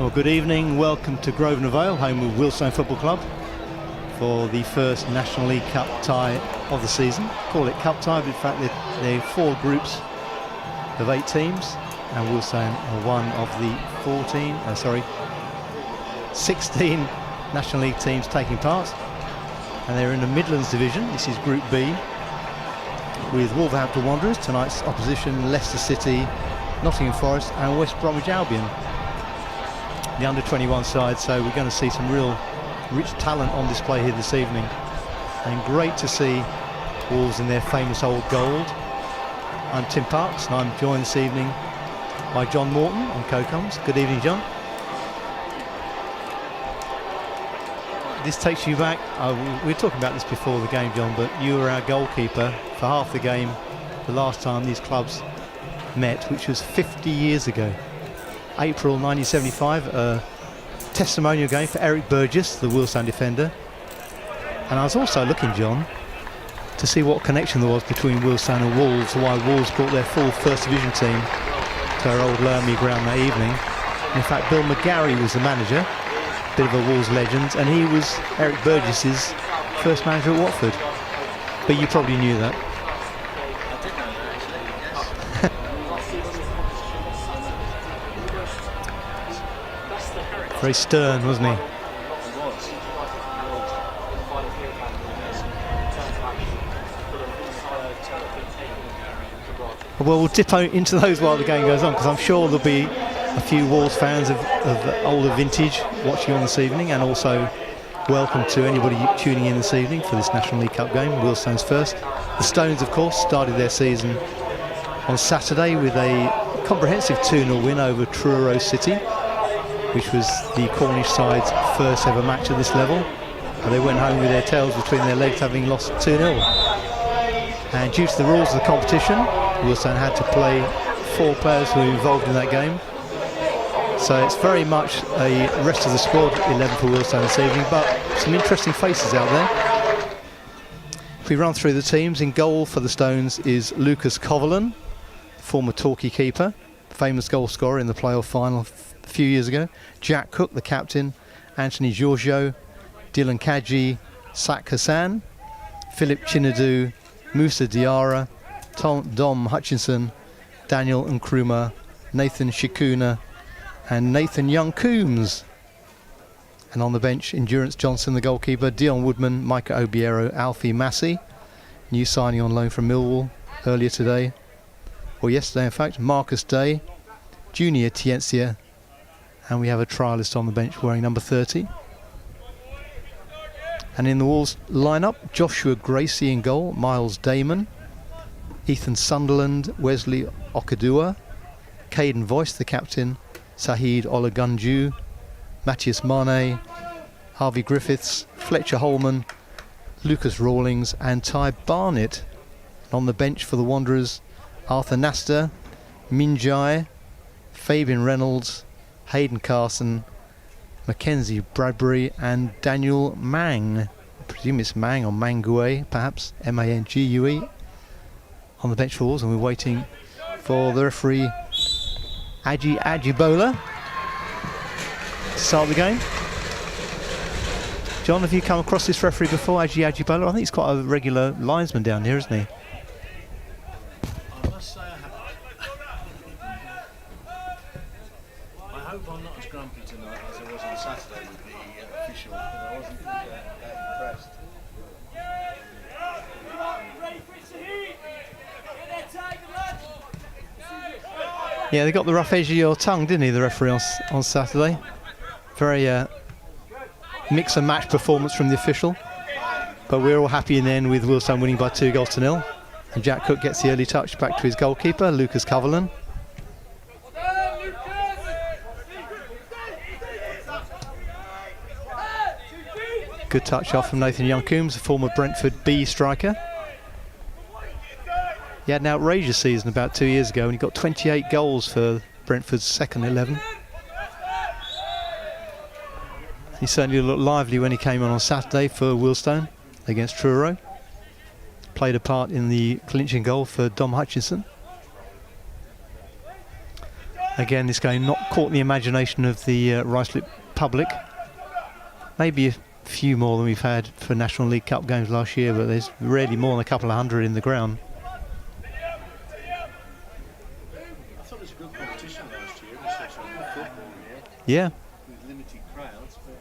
Well, good evening. Welcome to Grosvenor Vale, home of Wealdstone Football Club, for the first National League Cup tie of the season. Call it Cup tie, but in fact there are 4 groups of 8 teams, and Wealdstone are one of the 16 National League teams taking part. And they're in the Midlands division. This is Group B, with Wolverhampton Wanderers, tonight's opposition, Leicester City, Nottingham Forest and West Bromwich Albion, the under-21 side. So we're going to see some real rich talent on display here this evening, and great to see Wolves in their famous old gold. I'm Tim Parks, and I'm joined this evening by John Morton on co-coms. Good evening, John. This takes you back, we were talking about this before the game, John, but you were our goalkeeper for half the game the last time these clubs met, which was 50 years ago. April 1975, a testimonial game for Eric Burgess, the Wealdstone defender. And I was also looking, John, to see what connection there was between Wealdstone and Wolves, why Wolves brought their full First Division team to our old Lermy ground that evening. In fact, Bill McGarry was the manager, bit of a Wolves legend, and he was Eric Burgess's first manager at Watford. But you probably knew that. Very stern, wasn't he? Well, we'll dip into those while the game goes on, because I'm sure there'll be a few Wolves fans of older vintage watching on this evening, and also welcome to anybody tuning in this evening for this National League Cup game, Wealdstone's first. The Stones, of course, started their season on Saturday with a comprehensive 2-0 win over Truro City, which was the Cornish side's first ever match at this level. And they went home with their tails between their legs, having lost 2-0. And due to the rules of the competition, Wealdstone had to play 4 players who were involved in that game. So it's very much a rest of the squad 11 for Wealdstone this evening, but some interesting faces out there. If we run through the teams, in goal for the Stones is Lucas Coverlan, former Torquay keeper, famous goal scorer in the playoff final a few years ago. Jack Cook, the captain, Anthony Giorgio, Dylan Kadji, Sak Hassan, Philip Chinadu, Musa Diarra, Dom Hutchinson, Daniel Nkrumah, Nathan Shikuna and Nathan Young-Coombs. And on the bench, Endurance Johnson, the goalkeeper, Dion Woodman, Micah Obiero, Alfie Massey, new signing on loan from Millwall earlier today, or yesterday in fact, Marcus Day, Junior Tiencia, and we have a trialist on the bench wearing number 30. And in the Wolves lineup, Joshua Gracie in goal, Miles Damon, Ethan Sunderland, Wesley Okadua, Caden Voice, the captain, Sahid Olagunju, Matthias Mane, Harvey Griffiths, Fletcher Holman, Lucas Rawlings and Ty Barnett. On the bench for the Wanderers, Arthur Nasta, Minjai, Fabian Reynolds, Hayden Carson, Mackenzie Bradbury and Daniel Mang. I presume it's Mang or Mangue, perhaps, M-A-N-G-U-E, on the bench for Wolves, and we're waiting for the referee Aji Ajibola to start the game. John, have you come across this referee before, Aji Ajibola? I think he's quite a regular linesman down here, isn't he? I must say I haven't. I hope I'm not as grumpy tonight as I was on Saturday with the official, but I wasn't that impressed. Yeah, they got the rough edge of your tongue, didn't he, the referee on Saturday? Very mix and match performance from the official. But we're all happy in the end with Wealdstone winning by 2-0. And Jack Cook gets the early touch back to his goalkeeper, Lucas Coverland. Good touch off from Nathan Young-Coombs, a former Brentford B striker. He had an outrageous season about 2 years ago and he got 28 goals for Brentford's second 11. He certainly looked lively when he came on Saturday for Wealdstone against Truro. Played a part in the clinching goal for Dom Hutchinson. Again, this game not caught the imagination of the Ruislip public. Maybe a few more than we've had for National League Cup games last year, but there's rarely more than a couple of hundred in the ground. I thought it was a good competition last year. We saw some good football here. Yeah. With limited crowds, but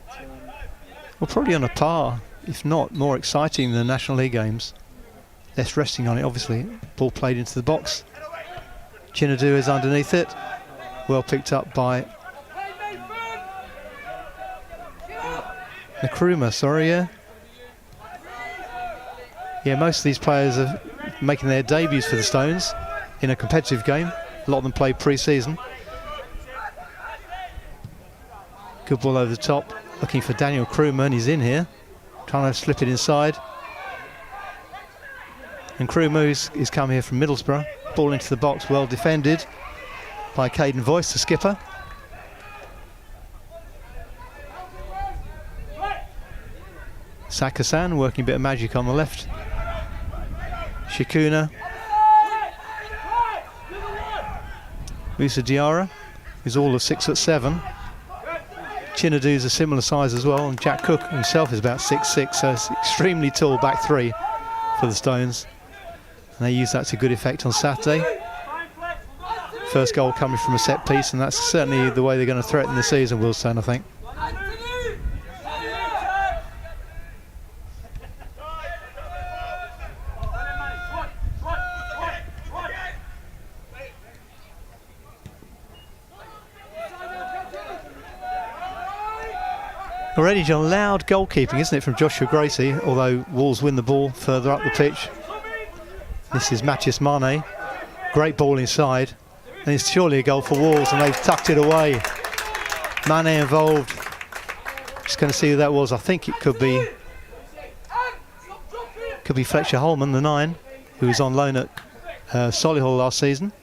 Well, probably on a par, if not more exciting than National League games. Less resting on it, obviously. Ball played into the box. Chinadu is underneath it. Well picked up by Nkrumah, sorry, yeah. Yeah, most of these players are making their debuts for the Stones in a competitive game. A lot of them played pre-season. Good ball over the top. Looking for Daniel Nkrumah, and he's in here. Trying to slip it inside. And Nkrumah is come here from Middlesbrough. Ball into the box, well defended by Caden Voice, the skipper. Sakasan working a bit of magic on the left. Shikuna. Musa Diarra, who's all of 6'7". Chinadu's a similar size as well, and Jack Cook himself is about 6'6", so it's extremely tall back three for the Stones. And they used that to good effect on Saturday. First goal coming from a set piece, and that's certainly the way they're going to threaten the season, Wealdstone, I think. Already, John, loud goalkeeping, isn't it, from Joshua Gracie, although Wolves win the ball further up the pitch. This is Matthias Mane. Great ball inside. And it's surely a goal for Wolves, and they've tucked it away. Mane involved. Just going to see who that was. I think it could be Fletcher Holman, the 9, who was on loan at Solihull last season.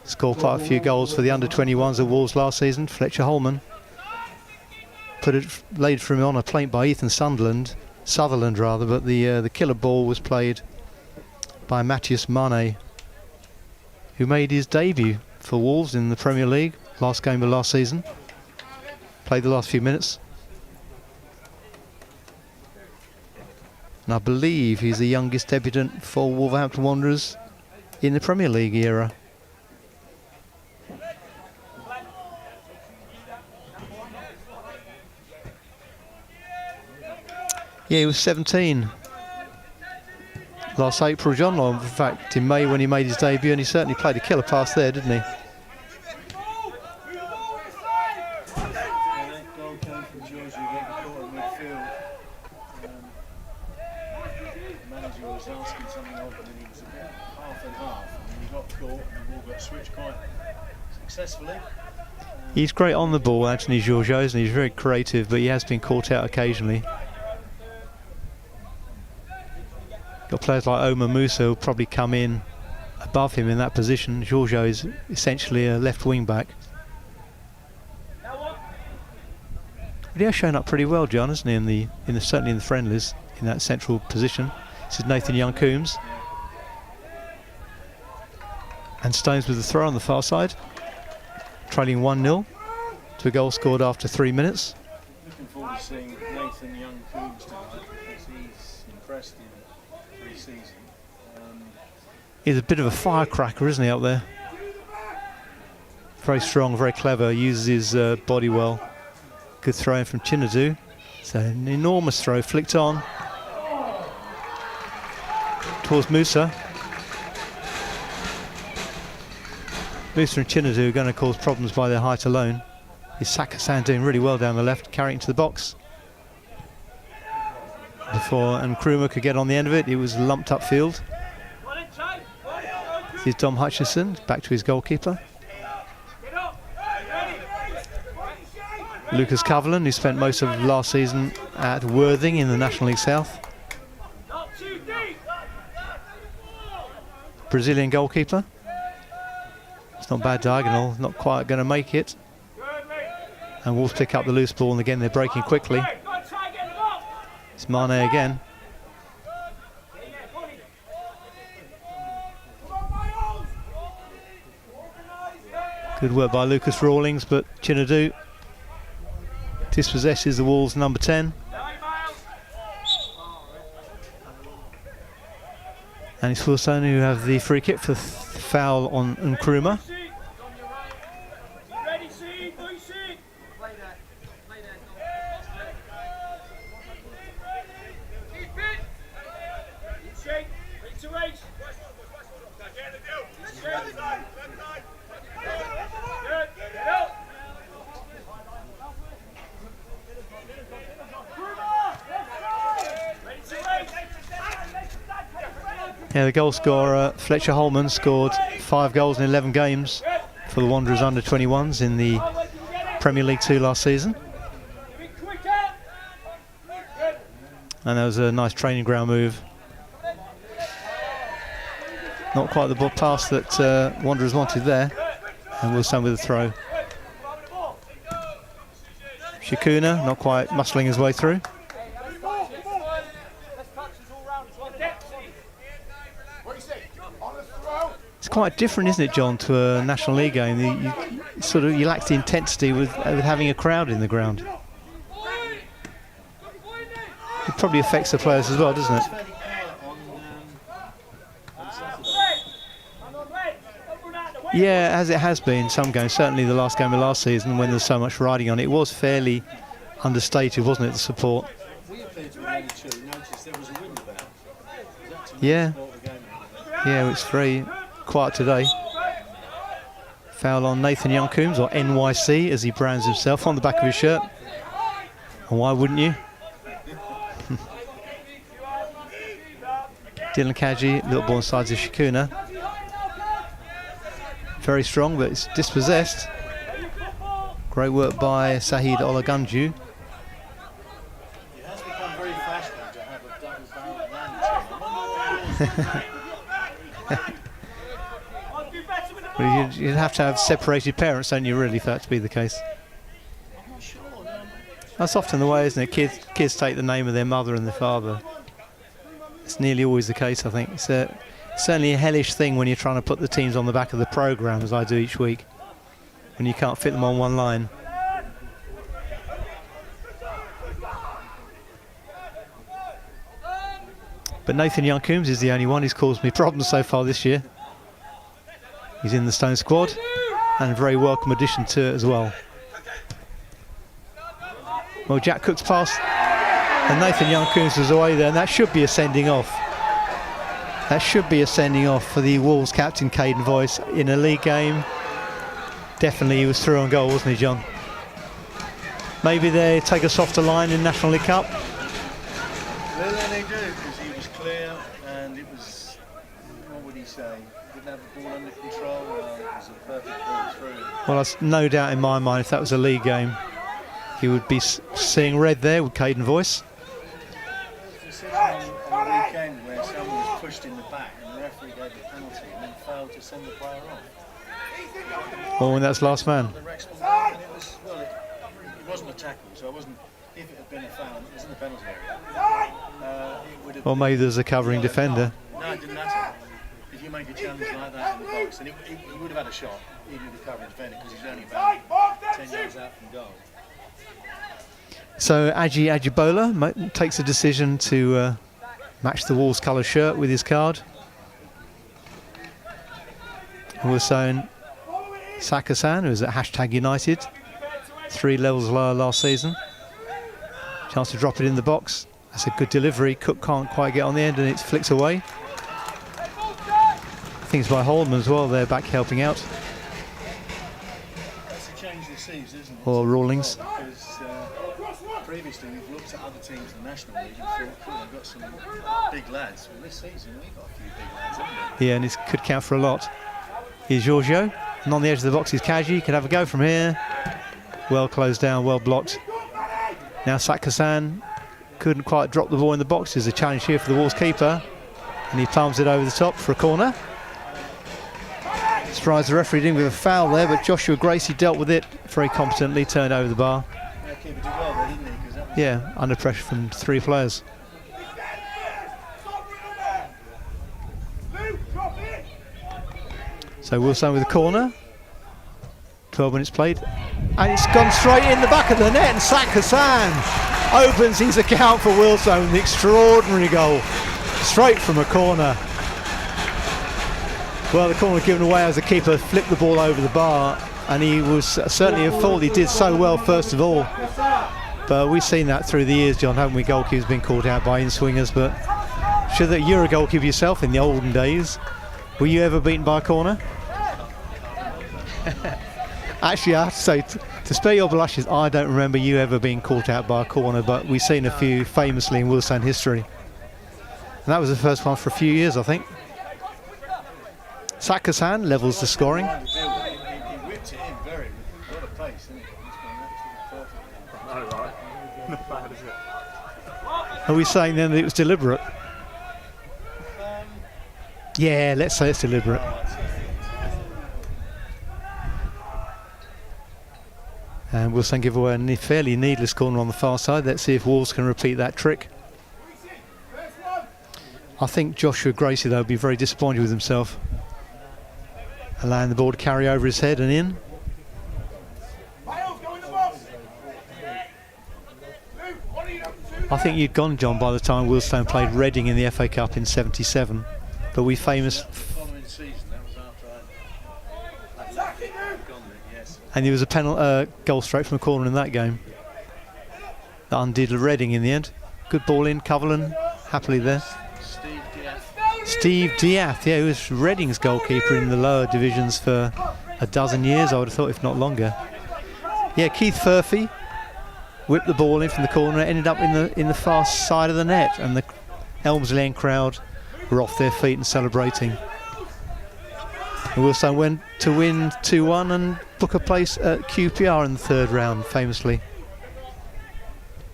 Scored quite a few goals for the under-21s of Wolves last season. Fletcher Holman laid for him on a plate by Ethan Sutherland, but the killer ball was played by Matthias Mane, who made his debut for Wolves in the Premier League, last game of last season. Played the last few minutes. And I believe he's the youngest debutant for Wolverhampton Wanderers in the Premier League era. Yeah, he was 17 last April, John. Or in fact, in May when he made his debut, and he certainly played a killer pass there, didn't he? that goal came from George, who went caught in midfield. he was asking something of him, and he was a bit half and half, and he got caught, and the ball got switched quite successfully. He's great on the ball, Anthony Georgios, and he's very creative, but he has been caught out occasionally. Got players like Omar Musa who'll probably come in above him in that position. Giorgio is essentially a left wing back. But he has shown up pretty well, John, hasn't he? Certainly in the friendlies, in that central position. This is Nathan Young-Coombs. And Stones with the throw on the far side, trailing 1-0 to a goal scored after 3 minutes. Looking forward to seeing Nathan Young-Coombs tonight, because he's impressed in pre-season. He's a bit of a firecracker, isn't he, up there? Very strong, very clever, uses his body well. Good throw in from Chinadu. It's an enormous throw, flicked on towards Musa. Musa and Chinadu are going to cause problems by their height alone. Is Sakasan doing really well down the left, carrying it to the box. Before Nkrumah could get on the end of it, it was lumped upfield. This is Dom Hutchinson, back to his goalkeeper. Lucas Coverland, who spent most of last season at Worthing in the National League South. Brazilian goalkeeper. It's not bad diagonal, not quite going to make it. And Wolves pick up the loose ball, and again they're breaking quickly. It's Mane again. Good work by Lucas Rawlings, but Chinadu dispossesses the Wolves' number 10. And it's Wealdstone who have the free kick for the foul on Nkrumah. Yeah, the goal scorer, Fletcher Holman, scored 5 goals in 11 games for the Wanderers under 21s in the Premier League 2 last season. And that was a nice training ground move. Not quite the pass that Wanderers wanted there. And Wealdstone with a throw. Shikuna, not quite muscling his way through. It's quite different, isn't it, John, to a National League game? You lack the intensity with having a crowd in the ground. It probably affects the players as well, doesn't it? Yeah, as it has been some games. Certainly the last game of last season, when there's so much riding on it, was fairly understated, wasn't it, the support? Yeah, it's very quiet today. Foul on Nathan Young-Coombs, or NYC as he brands himself on the back of his shirt. And why wouldn't you? Dylan Kaji, little ball inside to Shikuna. Very strong, but it's dispossessed. Great work by Sahid Olagunju. It has become very fashionable to have a double-barreled man. Well, you'd have to have separated parents, don't you, really, for that to be the case? I'm not sure. No. That's often the way, isn't it? Kids take the name of their mother and their father. It's nearly always the case, I think. It's certainly a hellish thing when you're trying to put the teams on the back of the programme, as I do each week, when you can't fit them on one line. But Nathan Young-Coombs is the only one who's caused me problems so far this year. He's in the Stone squad, and a very welcome addition to it as well. Well, Jack Cook's pass, and Nathan Young-Coombs was away there, and that should be a sending off. That should be a sending off for the Wolves captain, Caden Voice, in a league game. Definitely he was through on goal, wasn't he, John? Maybe they take a softer line in National League Cup. Well, then they do, because he was clear and it was, what would he say? Didn't have the ball under control. It was a perfect ball through. Well, there's no doubt in my mind if that was a league game, he would be seeing red there with Caden Voice. On a weekend where someone was pushed in the back and the referee gave a penalty and then failed to send the player off. Well, when that's last man. The Wrexham game, and it was, well, it wasn't a tackle, so it wasn't. If it had been a foul, it was in the penalty area. It would have. Or maybe there's a covering defender. No, it didn't matter. If you make a challenge like that in the box, and he would have had a shot, even with the covering defender, because he's only about 10 yards out from goal. So Aji Ajibola takes a decision to match the Wolves colour shirt with his card. And we're saying Sakasan, who was at #United, 3 levels lower last season. Chance to drop it in the box. That's a good delivery. Cook can't quite get on the end and it flicks away. I think it's by Holman as well, they're back helping out. That's a change this season, isn't it? Or Rawlings. Because previously we've looked at other teams in the National League and thought, cool, we've got some big lads. Well, this season we've got a few big lads, haven't we? Yeah, and it could count for a lot. Here's Giorgio, and on the edge of the box is Kaji. Could have a go from here. Well closed down, well blocked. Now Sakasan couldn't quite drop the ball in the box. There's a challenge here for the Wolves keeper, and he palms it over the top for a corner. Surprised the referee didn't give a foul there, but Joshua Gracie dealt with it very competently, turned over the bar. Yeah, keeper did well there, didn't he? 'Cause that was Yeah, under pressure from 3 players. So Wealdstone with the corner. 12 minutes played. And it's gone straight in the back of the net, and Sakasan opens his account for Wealdstone with an extraordinary goal. Straight from a corner. Well, the corner given away as the keeper flipped the ball over the bar, and he was certainly at fault. He did so well first of all. But we've seen that through the years, John, haven't we? Goalkeepers been called out by in-swingers, but sure that you're a goalkeeper yourself in the olden days. Were you ever beaten by a corner? Actually, I have to say, to spare your blushes, I don't remember you ever being caught out by a corner, but we've seen a few famously in Wealdstone history. And that was the first one for a few years, I think. Sakasan levels the scoring. he whipped it in very with a lot of pace, didn't he? This one absolutely perfect. Oh, right. Not bad, is it? Are we saying then that it was deliberate? Yeah, let's say it's deliberate. And Wealdstone give away a fairly needless corner on the far side. Let's see if Wolves can repeat that trick. I think Joshua Gracie, though, will be very disappointed with himself. Allowing the ball to carry over his head and in. I think you'd gone, John, by the time Wealdstone played Reading in the FA Cup in '77. But we famous... Following season, that was after I'd gone there, yes. And there was a goal straight from a corner in that game. That undid Reading in the end. Good ball in, Coverland happily there. Steve Diath, yeah, who was Reading's goalkeeper in the lower divisions for a dozen years, I would have thought, if not longer. Yeah, Keith Furphy whipped the ball in from the corner, ended up in the far side of the net, and the Elmsley End crowd were off their feet and celebrating. And Wealdstone went to win 2-1 and book a place at QPR in the 3rd round, famously.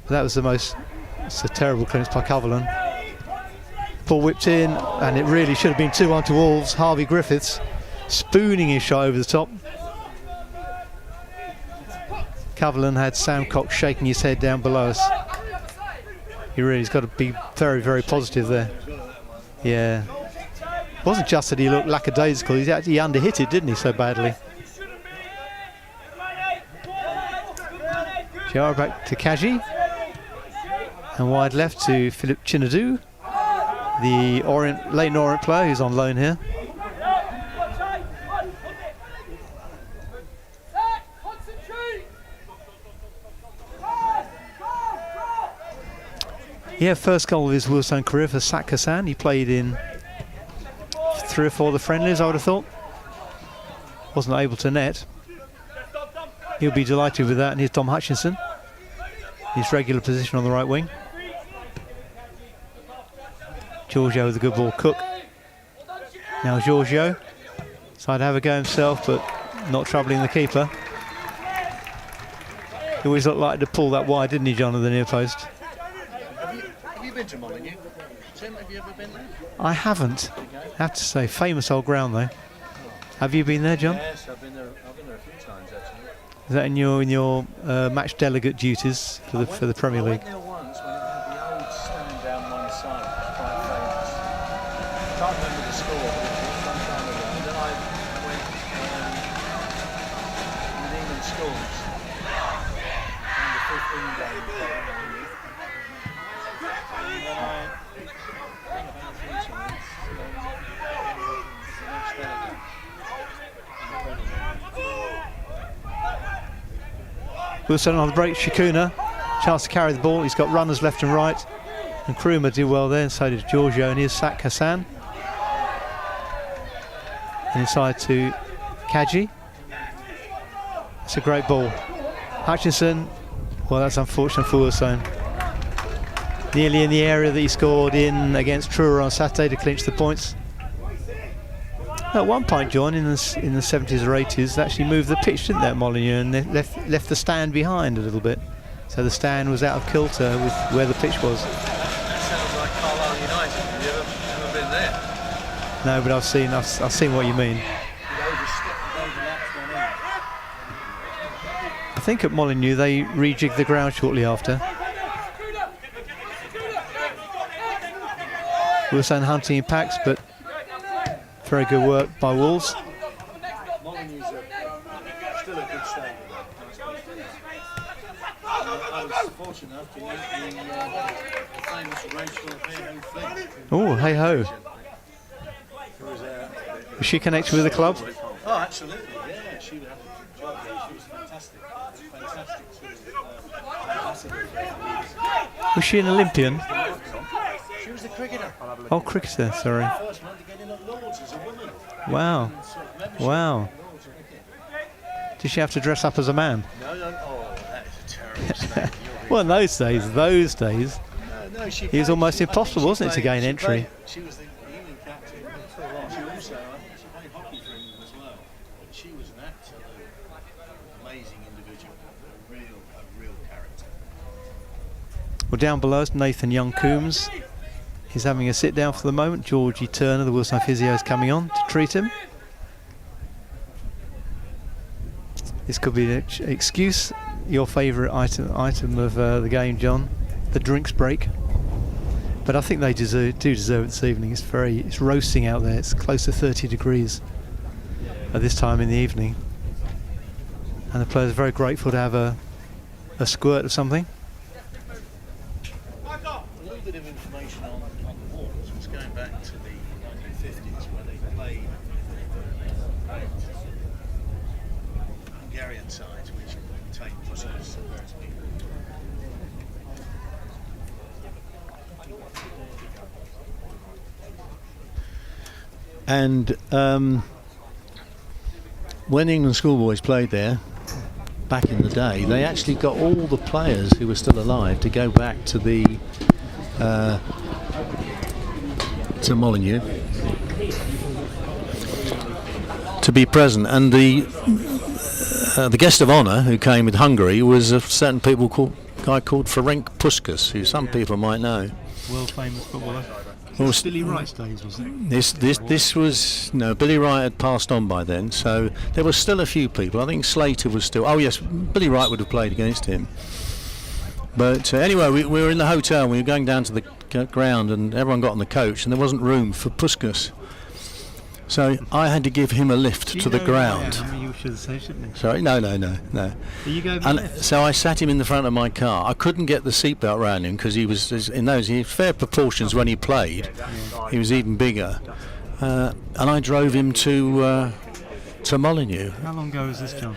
That was it's a terrible clearance by Coverland. Ball whipped in, and it really should have been 2-1 to Wolves. Harvey Griffiths spooning his shot over the top. Coverland had Sam Cox shaking his head down below us. He's got to be very, very positive there. Yeah. It wasn't just that he looked lackadaisical, he actually underhit it, didn't he, so badly. Chiara back to Kaji. And wide left to Philip Chinadu, the Leighton Orient player who's on loan here. Yeah, first goal of his Wealdstone career for Sakasan. He played in 3 or 4 of the friendlies, I would have thought. Wasn't able to net. He'll be delighted with that. And here's Tom Hutchinson, his regular position on the right wing. Giorgio with a good ball. Cook. Now Giorgio. Tried to have a go himself, but not troubling the keeper. He always looked like to pull that wide, didn't he, John, of the near post? Have you been to Molyneux? Tim, have you ever been there? I haven't. I have to say, famous old ground though. Have you been there, John? Yes, I've been there a few times actually. Is that in your match delegate duties for the Premier League? I went there once when it had the old stand down one side, which was quite famous. I can't remember the score, but it was some time ago. And then I went with England schools. And the 15 game we played at Molyneux. And then I think about 3 times. The next delegate. Wealdstone on the break. Shikuna, chance to carry the ball. He's got runners left and right, and Kruma did well there, and so did Giorgio. And here's Sak Hassan. And inside to Kaji. It's a great ball. Hutchinson. Well, that's unfortunate for Wealdstone. Nearly in the area that he scored in against Truro on Saturday to clinch the points. At one point, John, in the 70s or 80s, they actually moved the pitch, didn't they, at Molyneux, and they left the stand behind a little bit. So the stand was out of kilter with where the pitch was. That sounds like Carlisle United. Have you ever been there? No, but I've seen what you mean. I think at Molyneux they rejigged the ground shortly after. Wealdstone hunting in packs, but very good work by Wolves. Molyneux's still a good stadium. I was fortunate enough to meet the famous Rachel Flynn. Oh, hey ho. Was she connected with the club? Oh, absolutely, yeah. She would have a job there. She was fantastic. Fantastic sort of ambassador. Was she an Olympian? She was the cricketer. Oh, cricketer, sorry. First one to get in at Lords as a woman. Wow. Wow. Did she have to dress up as a man? No. Oh, that is a terrible stadium. Well, in those days, No, she it was almost impossible, wasn't it, to gain entry? She was the England captain for a while. She also, I think she played hockey for England as well. But she was an absolute amazing individual, a real character. Well, down below us, Nathan Young-Coombs. He's having a sit down for the moment. Georgie Turner, the Wealdstone physio, is coming on to treat him. This could be an excuse. Your favourite item of the game, John, the drinks break. But I think they do deserve it this evening. It's roasting out there. It's close to 30 degrees at this time in the evening, and the players are very grateful to have a squirt of something. A little bit of information on the Wolves was going back to the 1950s where they played Hungarian sides which contained pussies. And when England schoolboys played there back in the day, they actually got all the players who were still alive to go back to to Molyneux to be present, and the guest of honour who came with Hungary was a certain guy called Ferenc Puskas, who some people might know. World famous footballer. Well, Billy Wright's days, wasn't it? This was no, Billy Wright had passed on by then, so there was still a few people. I think Slater was still. Oh yes, Billy Wright would have played against him. But anyway, we were in the hotel. We were going down to the ground, and everyone got on the coach, and there wasn't room for Puskas. So I had to give him a lift to the ground. You should have said, shouldn't you? Sorry, no. You go And so I sat him in the front of my car. I couldn't get the seatbelt around him because he was in those fair proportions when he played. He was even bigger, and I drove him to Molyneux. How long ago was this, John?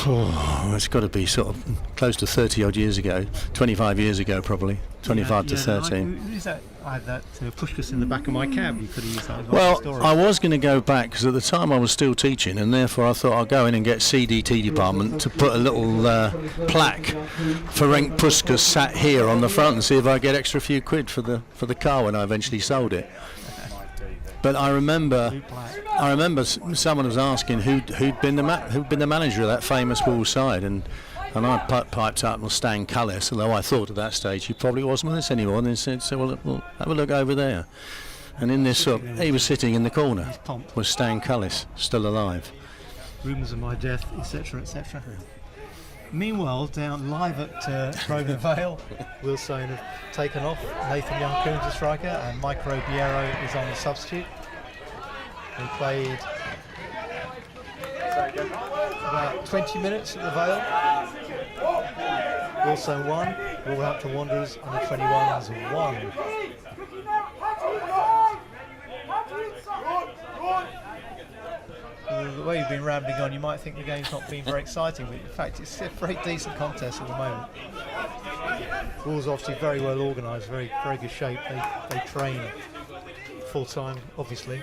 Oh, it's got to be sort of close to 30 odd years ago, 25 years ago probably, 25 to 13. I had that pushcas in the back of my cab. You could have used that as Well, storage. I was going to go back because at the time I was still teaching, and therefore I thought I'll go in and get CDT department to put a little plaque Ferenc Puskas sat here on the front and see if I get extra few quid for the car when I eventually sold it. But I remember someone was asking who'd been the manager of that famous Wall side, and I piped up with Stan Cullis, although I thought at that stage he probably wasn't with us anymore. And they said, well, we'll have a look over there. And in this he was sitting in the corner, was Stan Cullis, still alive. Rumours of my death, etc., etc. Meanwhile, down live at Grosvenor Vale, Wealdstone have taken off. Nathan Young-Coombs, the striker, and Mike Robiero is on the substitute. He played about 20 minutes at the Vale. Wealdstone 1, Wolverhampton Wanderers under 21s 1. The way you've been rambling on, you might think the game's not been very exciting, but in fact it's a very decent contest at the moment. Wolves obviously very well organised, very good shape. They train full time, obviously.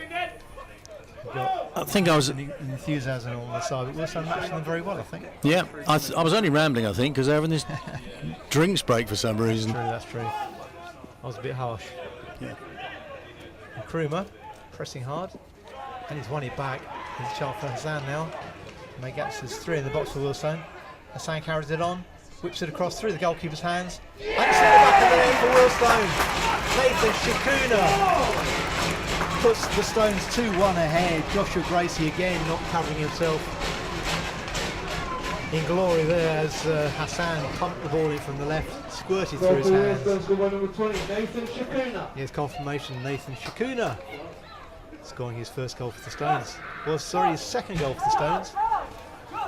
I think I was enthusiasm on the side, but Wealdstone matching them very well, I think. Yeah, I was only rambling, I think, because they're having this drinks break for some reason. That's true. I was a bit harsh. Yeah. And Kruma pressing hard, and he's won it back. There's a chance for Hassan now. There's 3 in the box for Wealdstone. Hassan carries it on, whips it across through the goalkeeper's hands, and it's in the back of the net for Wealdstone. Nathan Shikuna puts the Stones 2-1 ahead. Joshua Gracie again not covering himself in glory there as Hassan pumped the ball in from the left, squirted through his hands. Here's confirmation, Nathan Shikuna scoring his first goal for the Stones. Well, sorry, his second goal for the Stones.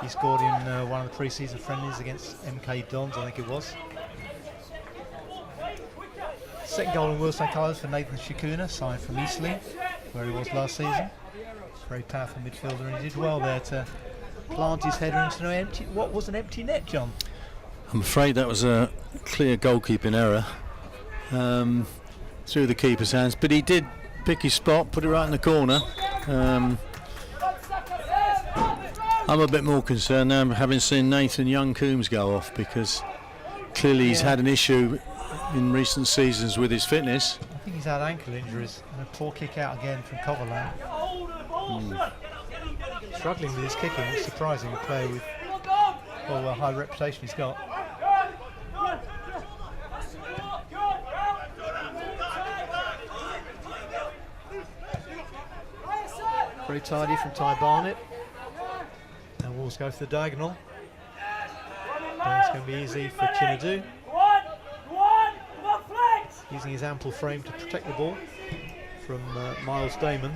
He scored in one of the pre-season friendlies against MK Dons, I think it was. Second goal in Wealdstone colours for Nathan Shikuna, signed from Eastleigh, where he was last season. Very powerful midfielder, and he did well there to plant his header into what was an empty net, John. I'm afraid that was a clear goalkeeping error through the keeper's hands, but he did pick his spot, put it right in the corner. I'm a bit more concerned now having seen Nathan Young-Coombs go off, because clearly he's had an issue in recent seasons with his fitness. I think he's had ankle injuries and a poor kick out again from Coverland. Struggling with his kicking, it's surprising, a player with a high reputation he's got. Very tidy from Ty Barnett. And Wolves go for the diagonal. It's going to be easy for Chinadu. Using his ample frame to protect the ball from Miles Damon.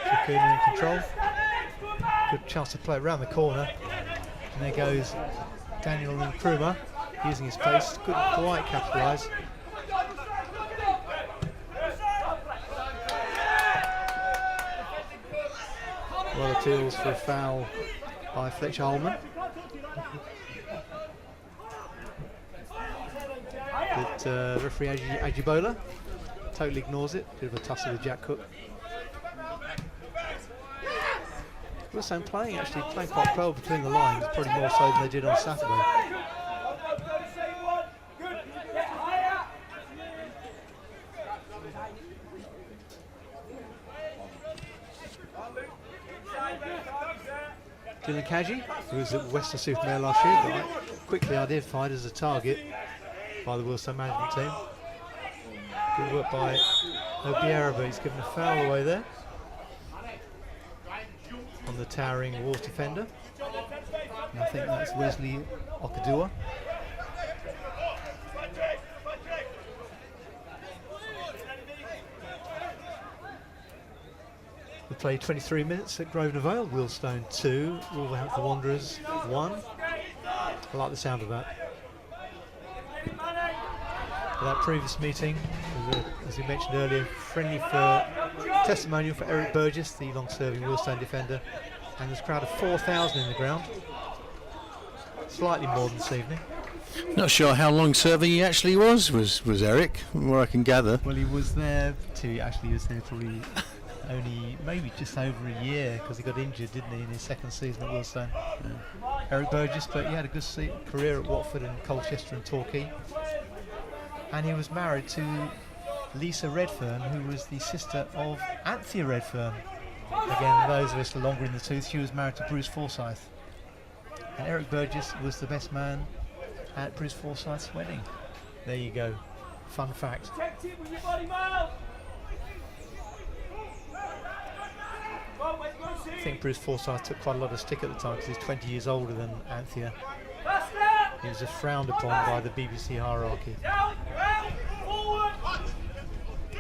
Shikuna in control. Good chance to play around the corner. And there goes Daniel Nkrumah using his pace. Couldn't quite capitalise. Well, appeals for a foul by Fletcher Holman. But referee Ajibola totally ignores it. Bit of a tussle with Jack Cook. Wealdstone playing quite well between the lines, probably more so than they did on Saturday. Dylan Kaji, who was at Western-super-Mare last year, but quickly identified as a target by the Wealdstone management team. Good work by Obiera, but he's given a foul away there on the towering Wolves defender. And I think that's Wesley Okadua. We played 23 minutes at Grosvenor Vale. Wealdstone 2, Wolverhampton Wanderers 1. I like the sound of that. That previous meeting, as we mentioned earlier, friendly for Testimonial for Eric Burgess, the long-serving Wealdstone defender, and there's a crowd of 4,000 in the ground. Slightly more than this evening. Not sure how long serving he actually was Eric, from what I can gather. Well, he was there probably only maybe just over a year, because he got injured, didn't he, in his second season at Wealdstone. Yeah. Eric Burgess, but he had a good career at Watford and Colchester and Torquay. And he was married to Lisa Redfern, who was the sister of Anthea Redfern. Again, those of us longer in the tooth, she was married to Bruce Forsyth. And Eric Burgess was the best man at Bruce Forsyth's wedding. There you go. Fun fact. I think Bruce Forsyth took quite a lot of stick at the time because he's 20 years older than Anthea. He was just frowned upon by the BBC hierarchy.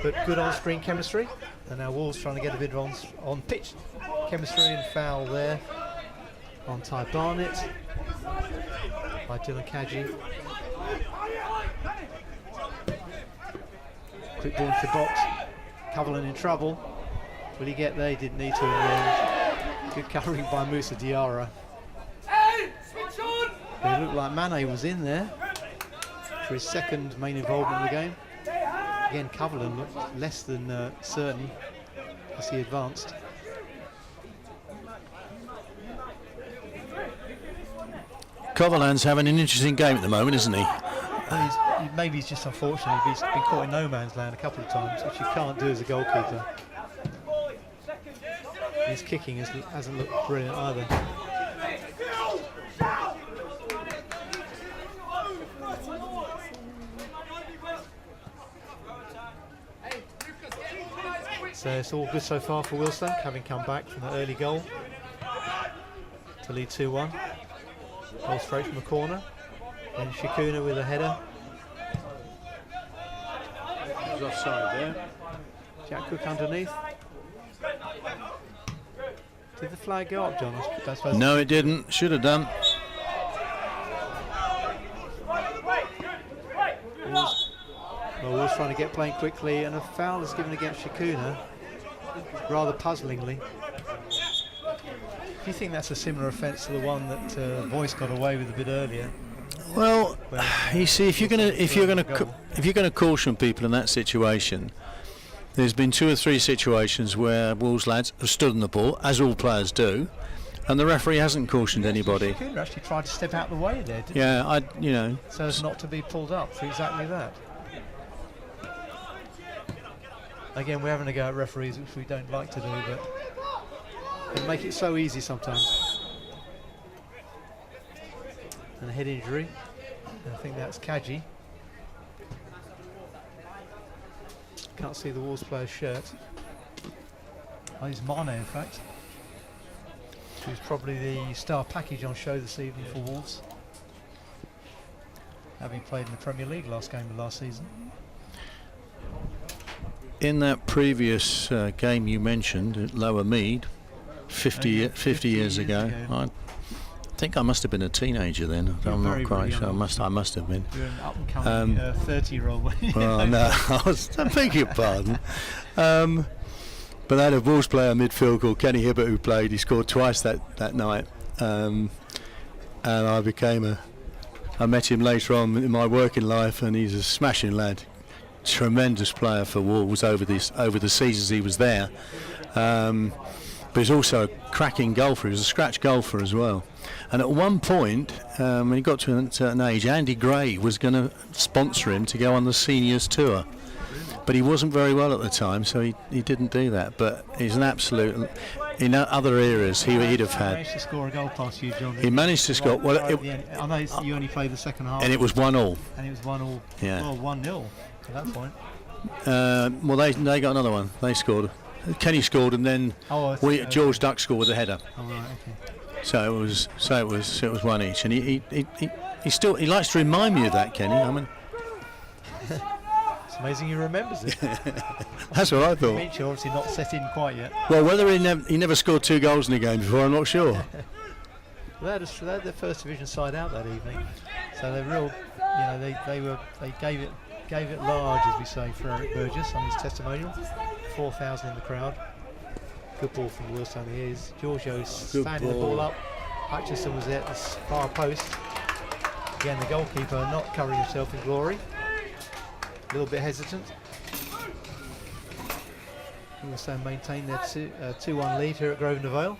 But good on-screen chemistry, and now Wolves trying to get a bit on pitch chemistry, and foul there on Ty Barnett by Dylan Kadji. Quick ball into the box. Coverland in trouble. Will he get there? He didn't need to in the end. Good covering by Moussa Diarra. It looked like Mane was in there for his second main involvement in the game. Again, Coverland looked less than certain as he advanced. Coverland's having an interesting game at the moment, isn't he? Well, maybe he's just unfortunate. He's been caught in no man's land a couple of times, which you can't do as a goalkeeper. His kicking hasn't looked brilliant either. So it's all good so far for Wealdstone, having come back from the early goal to lead 2-1. Goal straight from the corner. And Shikuna with a header. He's offside there. Jack Cook underneath. Did the flag go up, John? I suppose No, it didn't. Should have done. Wolves trying to get playing quickly, and a foul is given against Shikuna, rather puzzlingly. Do you think that's a similar offence to the one that Voice got away with a bit earlier? Well, you see, if you're going to caution people in that situation, there's been 2 or 3 situations where Wolves lads have stood on the ball, as all players do, and the referee hasn't cautioned anybody. Shikuna actually tried to step out the way there, didn't he? Yeah, so as not to be pulled up for exactly that. Again, we're having a go at referees, which we don't like to do, but they make it so easy sometimes. And a head injury. And I think that's Kadji. Can't see the Wolves player's shirt. Oh, it's Mane, in fact. Who's probably the star package on show this evening for Wolves, having played in the Premier League last game of last season. In that previous game you mentioned at Lower Mead, 50 years ago, I think I must have been a teenager then. I'm not quite sure. I must have been. You're an up-and-coming 30-year-old. Well, no, I beg your pardon. But they had a Wolves player midfield called Kenny Hibbert who played. He scored twice that night, and I met him later on in my working life, and he's a smashing lad. Tremendous player for Wolves over the seasons he was there, but he's also a cracking golfer. He was a scratch golfer as well. And at one point, when he got to a certain age, Andy Gray was going to sponsor him to go on the seniors tour, but he wasn't very well at the time, so he didn't do that. But he's an absolute. In other areas, he'd have had. He managed to score a goal past you, John. He managed to score. Well, I know you only played the second half, and it was 1-1. And it was 1-1. Yeah. Well, 1-0 at that point. Well, they got another one. They scored. Kenny scored, and then George Duck scored with a header. Oh, right, okay. So it was 1 each, and he likes to remind me of that, Kenny. I mean, it's amazing he remembers it. That's what I thought. Mitchell obviously not set in quite yet. Well, whether he never scored 2 goals in a game before, I'm not sure. They had their first division side out that evening, so they're real. They gave it large, as we say, for Eric Burgess on his testimonial. 4,000 in the crowd. Good ball from Wealdstone. Here's Giorgio Good standing the ball. ball up. Hutchison was at the far post. Again, the goalkeeper not covering himself in glory. A little bit hesitant. Wealdstone maintain their 2-1 lead here at Grosvenor Vale.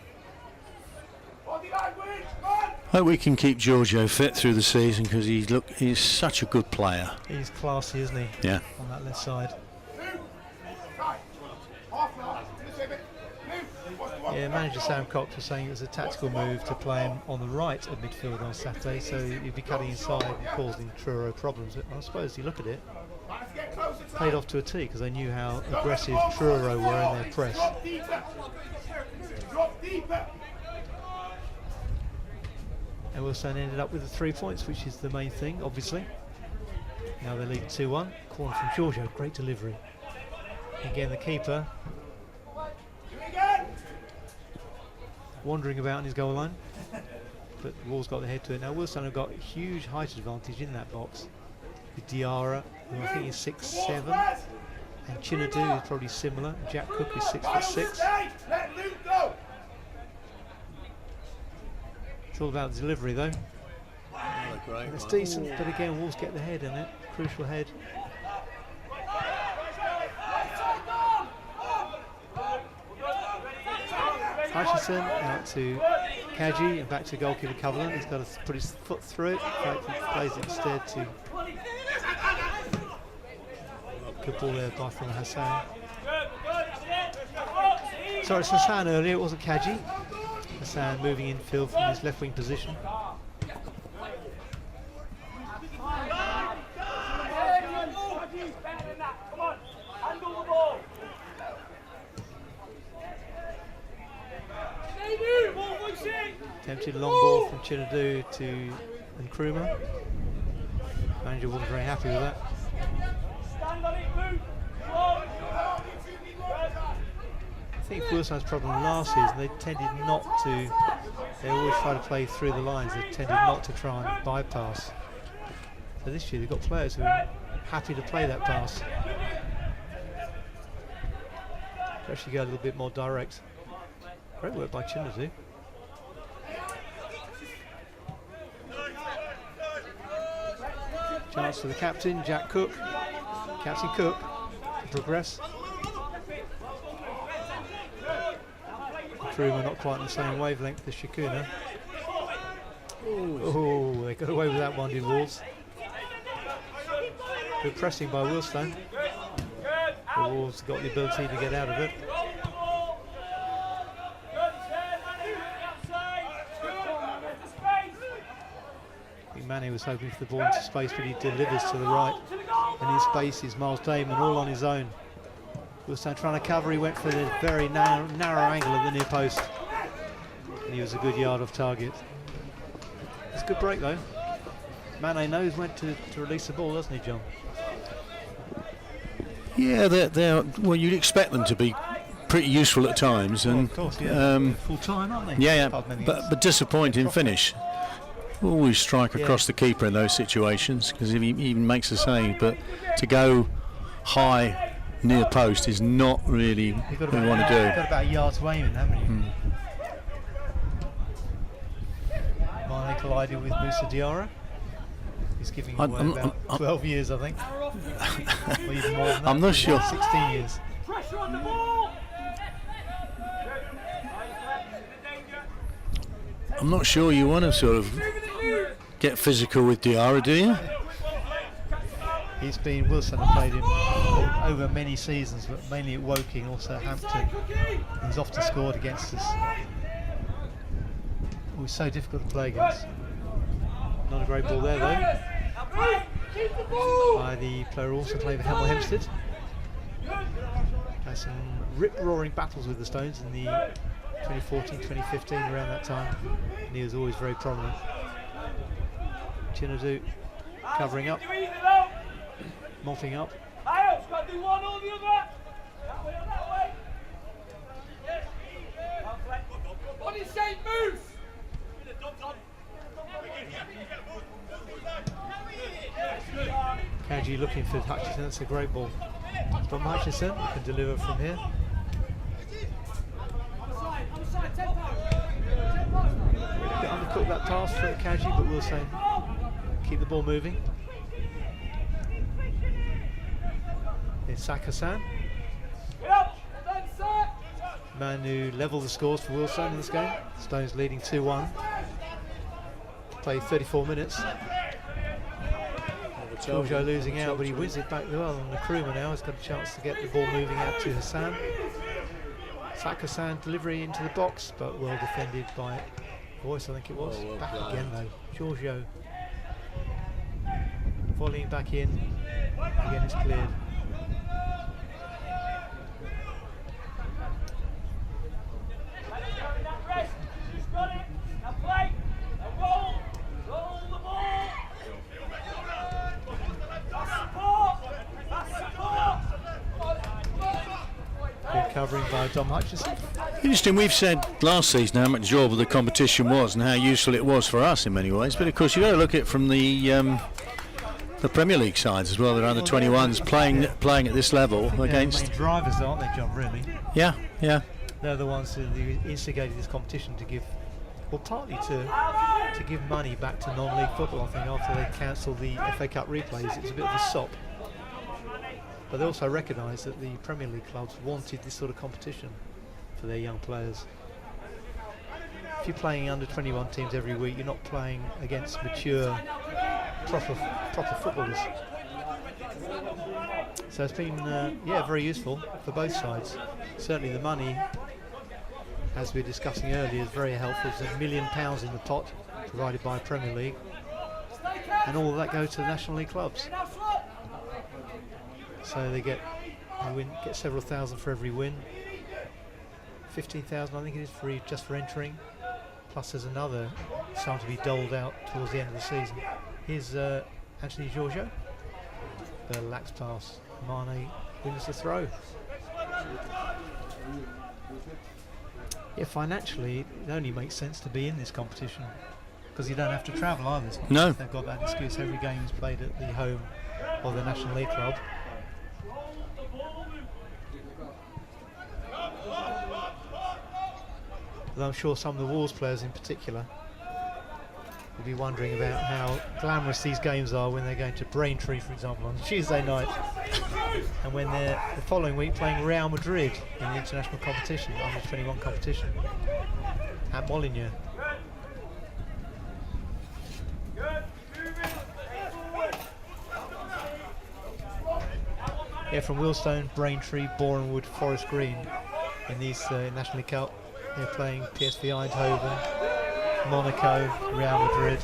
Hope we can keep Giorgio fit through the season because he's such a good player. He's classy, isn't he? Yeah. On that left side. Yeah, manager Sam Cox was saying it was a tactical move to play him on the right of midfield on Saturday, so he'd be cutting inside and causing Truro problems. I suppose you look at it, paid off to a T because they knew how aggressive Truro were in their press. And Wealdstone ended up with the 3 points, which is the main thing, obviously. Now they lead 2-1. Corner from Giorgio, great delivery. Again, the keeper wandering about in his goal line, but the Wolves got the head to it. Now Wealdstone have got a huge height advantage in that box with Diarra, who I think is 6'7", and Chinadu is probably similar. Jack Cook is 6'6". It's all about the delivery though. And it's decent, but again Wolves get the head in it, crucial head. Hutchison out to Kaji and back to goalkeeper Covenant. He's got to put his foot through it. In fact, he plays it instead to. Good ball there by from Hassan. Sorry, it's Hassan earlier, it wasn't Kaji. Hassan moving infield from his left wing position. Attempted long ball from Chinadu to Nkrumah. Manager wasn't very happy with that. I think Wealdstone's problem last season, they tended not to, they always try to play through the lines, they tended not to try and bypass. So this year they've got players who are happy to play that pass. To actually go a little bit more direct. Great work by Chinadu. Chance for the captain, Jack Cook. Captain Cook to progress. Nkrumah not quite on the same wavelength as Shikuna. Oh, they got away with that one, did Wolves. Good pressing by Wealdstone. The Wolves got the ability to get out of it. Manny was hoping for the ball into space, but he delivers to the right, and in space is Miles Damon all on his own. Wealdstone trying to cover, he went for the very narrow angle of the near post, and he was a good yard off target. It's a good break though. Mane knows when to release the ball, doesn't he, John? Yeah, they're well, you'd expect them to be pretty useful at times, and of course, yeah. Full time, aren't they? yeah, but disappointing finish. Always strike across the keeper in those situations because he even makes a save, but to go high near post is not really what we want to do. You've got about a yard to aim in, haven't you? Mane collided with Moussa Diarra. He's giving away about 12 years, I think. Or even more than that. I'm not sure. 16 years. Pressure on the ball! I'm not sure you want to sort of get physical with Diarra, do you? He's been, Wealdstone have played him over many seasons, but mainly at Woking, also Hampton. He's often scored against us. Oh, he's so difficult to play against. Not a great ball there though. By the player who also played for Hemel Hempstead. Had some rip-roaring battles with the Stones in the 2014-2015, around that time, and he was always very prominent. Chinadu covering up, mopping up. Kaji looking for Hutchison, that's a great ball. From Hutchison, can deliver from here. A bit undercooked that pass from Kaji, but Wealdstone keep the ball moving. It's Sakasan. Man who levelled the scores for Wealdstone in this game. Stone's leading 2-1. Played 34 minutes. Giorgio losing out, but he wins it back well. And Nkrumah now has got a chance to get the ball moving out to Hassan. Sakasan delivery into the box, but well defended by Voice, I think it was. Back again though. Giorgio volleying back in. Again, it's cleared. Good covering by Dom Hutchison. Interesting, we've said last season how much enjoyable the competition was and how useful it was for us in many ways, but of course you've got to look at it from the Premier League sides as well. They're under 21s playing at this level against the main drivers, aren't they, John, really? Yeah. They're the ones who instigated this competition to give, well, partly to give money back to non-league football. I think after they cancelled the FA Cup replays, it was a bit of a sop. But they also recognised that the Premier League clubs wanted this sort of competition for their young players. If you're playing under 21 teams every week, you're not playing against mature, proper footballers. So it's been, very useful for both sides. Certainly the money, as we were discussing earlier, is very helpful. There's £1 million in the pot provided by Premier League, and all of that goes to the National League clubs. So they get several thousand for every win. 15,000, I think it is, just for entering. Plus there's another sum to be doled out towards the end of the season. Here's Anthony Giorgio. The lax pass. Mane wins the throw. Yeah, financially, it only makes sense to be in this competition because you don't have to travel either. No. They've got that excuse. Every game is played at the home of the National League club. But I'm sure some of the Wolves players in particular will be wondering about how glamorous these games are when they're going to Braintree, for example, on Tuesday night, and when they're the following week playing Real Madrid in the international competition, under 21 competition, at Molineux. Yeah, from Wealdstone, Braintree, Bournemouth, Forest Green in these National League Cup. They're playing PSV Eindhoven, Monaco, Real Madrid.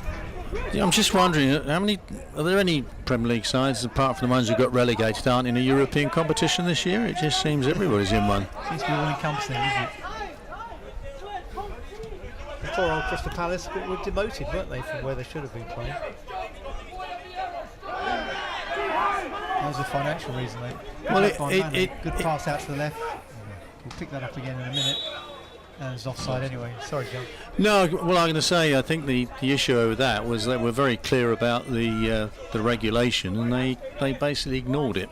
Yeah, I'm just wondering, are there any Premier League sides apart from the ones who got relegated aren't in a European competition this year? It just seems everybody's in one. Seems to be all encompassing, isn't it? The poor old Crystal Palace were demoted, weren't they, from where they should have been playing? That was a financial reason, mate. Good pass out to the left. We'll pick that up again in a minute. And it's offside anyway. Sorry, John. No, well, I'm going to say I think the issue over that was they were very clear about the regulation, and they basically ignored it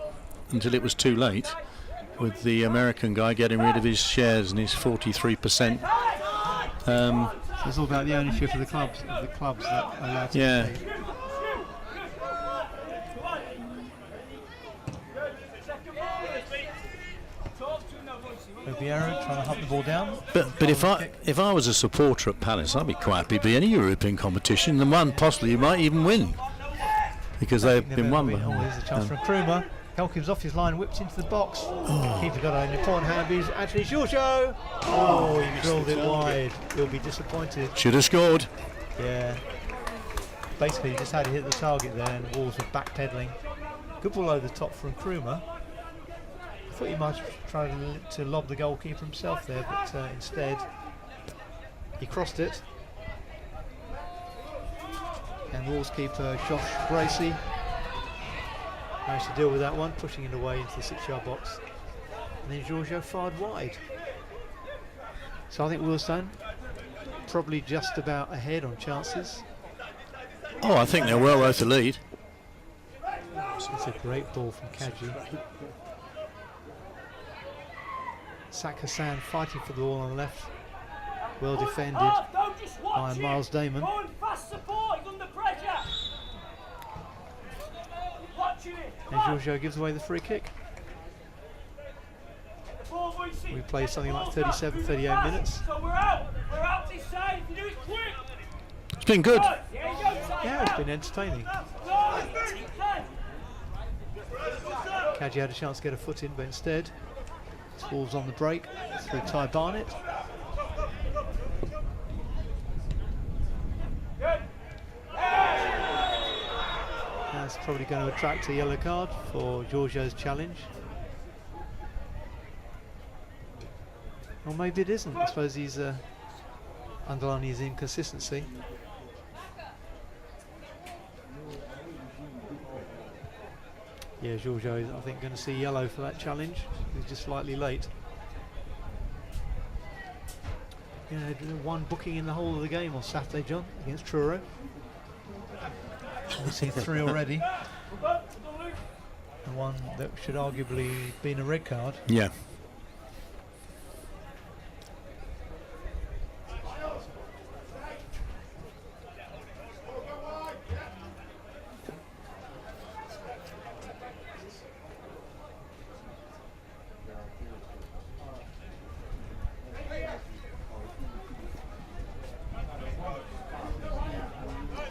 until it was too late, with the American guy getting rid of his shares and his 43%. So it's all about the ownership of the clubs that are allowed to play. Obiero trying to hunt the ball down. But if I was a supporter at Palace, I'd be quite happy to be any European competition, and one possibly you might even win, because they've been won by. Oh, there's a chance for Nkrumah. Helkim's off his line, whipped into the box. Keeper got an important hand, but Anthony Giorgio. Oh, he drilled it wide. He'll be disappointed. Should have scored. Yeah. Basically, he just had to hit the target there, and Wolves were backpedaling. Good ball over the top from Nkrumah. I thought he might try to lob the goalkeeper himself there, but instead he crossed it. And Wolves keeper Josh Bracey managed to deal with that one, pushing it away into the 6-yard box. And then Giorgio fired wide. So I think Wealdstone probably just about ahead on chances. Oh, I think they're well worth the lead. It's a great ball from Kaji. Sak Hassan fighting for the ball on the left. Well defended by Miles Damon. And Giorgio gives away the free kick. We play something like 37, 38 minutes. It's been good. Yeah, it's been entertaining. Kadji had a chance to get a foot in, but instead it's Wolves on the break through Ty Barnett. That's probably going to attract a yellow card for Giorgio's challenge. Or maybe it isn't. I suppose he's underlining his inconsistency. Yeah, Giorgio is, I think, going to see yellow for that challenge. He's just slightly late. You know, one booking in the whole of the game on Saturday, John, against Truro. We've seen 3 already. The one that should arguably been a red card. Yeah.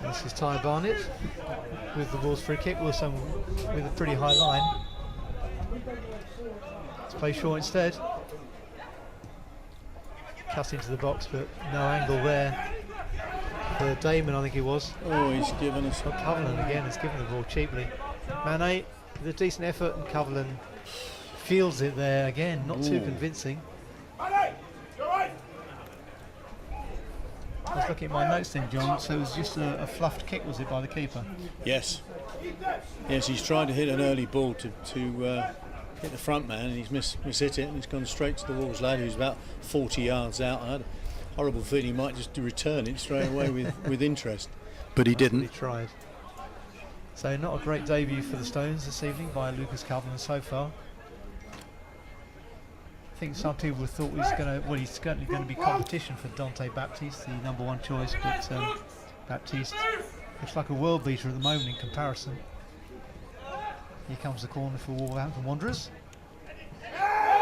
This is Ty Barnett with the Wolves free kick. Wilson with a pretty high line. Let's play short instead. Cut into the box, but no angle there for Damon, I think he was. Oh, he's given us. But Coverland again has given the ball cheaply. Mane with a decent effort, and Coverland fields it there again, not too convincing. I was looking at my notes then, John, so it was just a fluffed kick, was it, by the keeper? Yes. Yes, he's tried to hit an early ball to hit the front man, and he's hit it, and it's gone straight to the Wolves lad, who's about 40 yards out. I had a horrible feeling he might just return it straight away with interest, but he didn't. He tried. So not a great debut for the Stones this evening by Lucas Coverland so far. I think some people thought he's certainly going to be competition for Dante Baptiste, the number 1 choice, but Baptiste looks like a world beater at the moment in comparison. Here comes the corner for Wolverhampton Wanderers.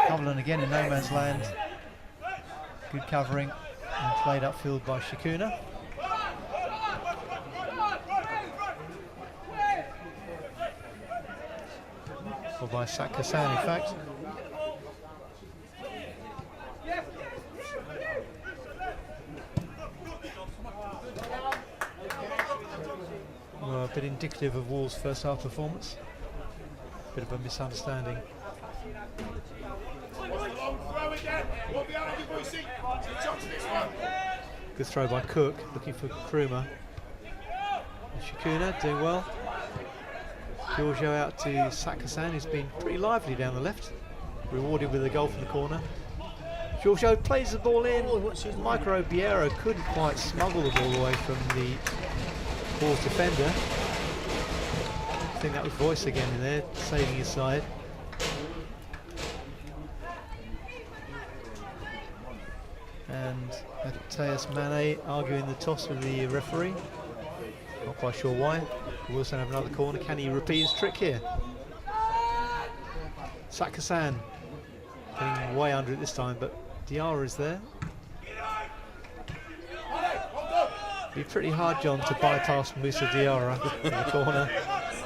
Coverland again in no man's land. Good covering and played upfield by Shikuna. Or by Sak Hassan, in fact. Well, a bit indicative of Wolves' first half performance. Bit of a misunderstanding. Good throw by Cook, looking for Krumah. And Shikuna doing well. Giorgio out to Sak Hassan, who's been pretty lively down the left. Rewarded with a goal from the corner. Giorgio plays the ball in. Micro Biero couldn't quite smuggle the ball away from the Wolves defender. I think that was Voice again in there, saving his side. And Mateus Mane arguing the toss with the referee. Not quite sure why. Wilson have another corner. Can he repeat his trick here? Sak Hassan getting way under it this time, but Diarra is there. It'd be pretty hard, John, to bypass Moussa Diarra in the corner.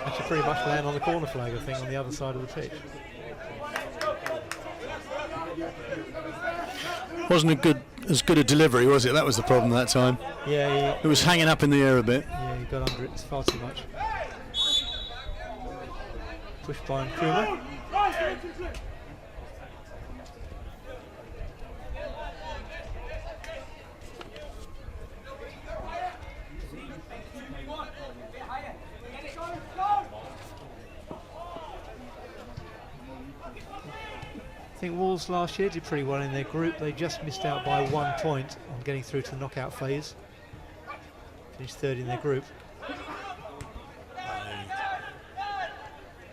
Actually pretty much land on the corner flag, I think, on the other side of the pitch. Wasn't as good a delivery, was it? That was the problem that time. Yeah, it was hanging up in the air a bit. Yeah, he got under it far too much. Pushed by Krumah. I think Wolves last year did pretty well in their group. They just missed out by 1 point on getting through to the knockout phase. Finished 3rd in their group.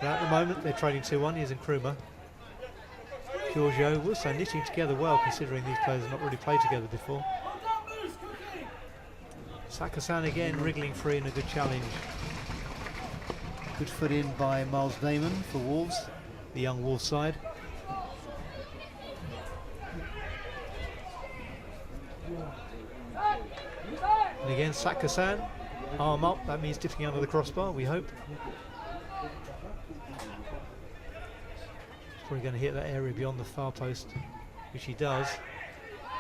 But at the moment they're trading 2-1. Here's Krumah. Giorgio, also knitting together well considering these players have not really played together before. Sakasan again wriggling free in a good challenge. Good foot in by Miles Damon for Wolves, the young Wolves side. And again Sakasan, arm up, that means dipping under the crossbar, we hope. Probably going to hit that area beyond the far post, which he does.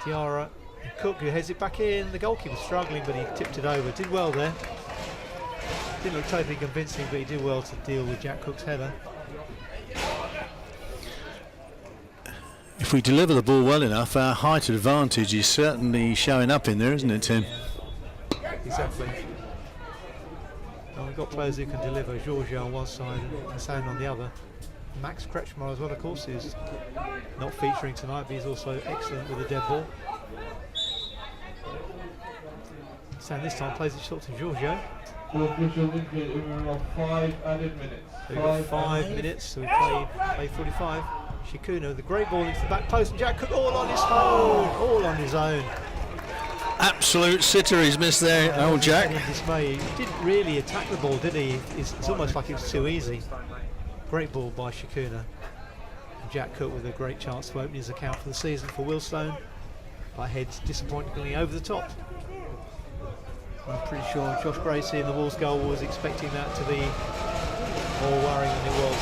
Diarra and Cook, who heads it back in. The goalkeeper struggling, but he tipped it over. Did well there. Didn't look totally convincing, but he did well to deal with Jack Cook's header. If we deliver the ball well enough, our height advantage is certainly showing up in there, isn't it, Tim? Exactly. And we've got players who can deliver. Giorgio on one side and Hassan on the other. Max Kretschmar as well, of course, is not featuring tonight, but he's also excellent with a dead ball. Hassan this time plays it short to Giorgio. The official indicated 5 added minutes. So we've got 5 minutes, so we play 45. Shikuna with a great ball into the back post, and Jack Cook all on his own, all on his own. Absolute sitter he's missed there, old Jack. In dismay, he didn't really attack the ball, did he? It's almost like it was too easy. Great ball by Shikuna. And Jack Cook with a great chance to open his account for the season for Wealdstone. But heads disappointingly over the top. I'm pretty sure Josh Gracie in the Wolves goal was expecting that to be more worrying than it was.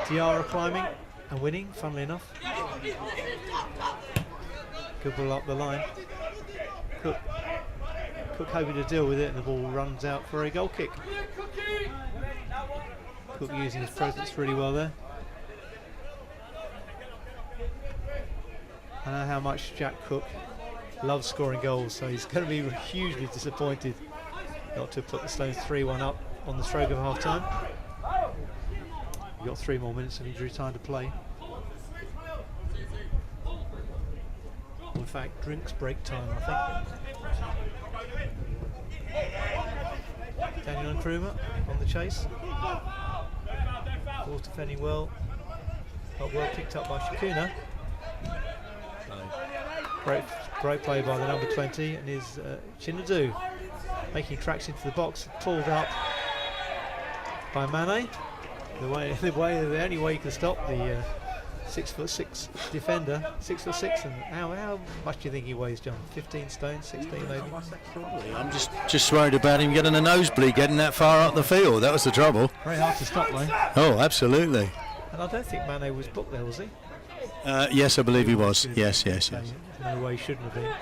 Diarra climbing and winning, funnily enough. Good ball up the line. Cook hoping to deal with it, and the ball runs out for a goal kick. Cook using his presence really well there. I know how much Jack Cook loves scoring goals, so he's going to be hugely disappointed not to put the Stones 3-1 up on the stroke of half time. We've got 3 more minutes of injury time to play. In fact, drinks break time, I think. Daniel Nkrumah on the chase. Ball defending well, but well picked up by Shikuna. Great play by the number 20, and is Chinadu making tracks into the box, pulled up by Mane. The only way you can stop the 6'6" defender, 6'6", and how much do you think he weighs, John? 15 stone, 16 maybe? I'm just worried about him getting a nosebleed, getting that far up the field. That was the trouble. Very hard to stop though. Oh, absolutely. And I don't think Mane was booked there, was he? Yes, I believe he was. Yes. No way he shouldn't have been.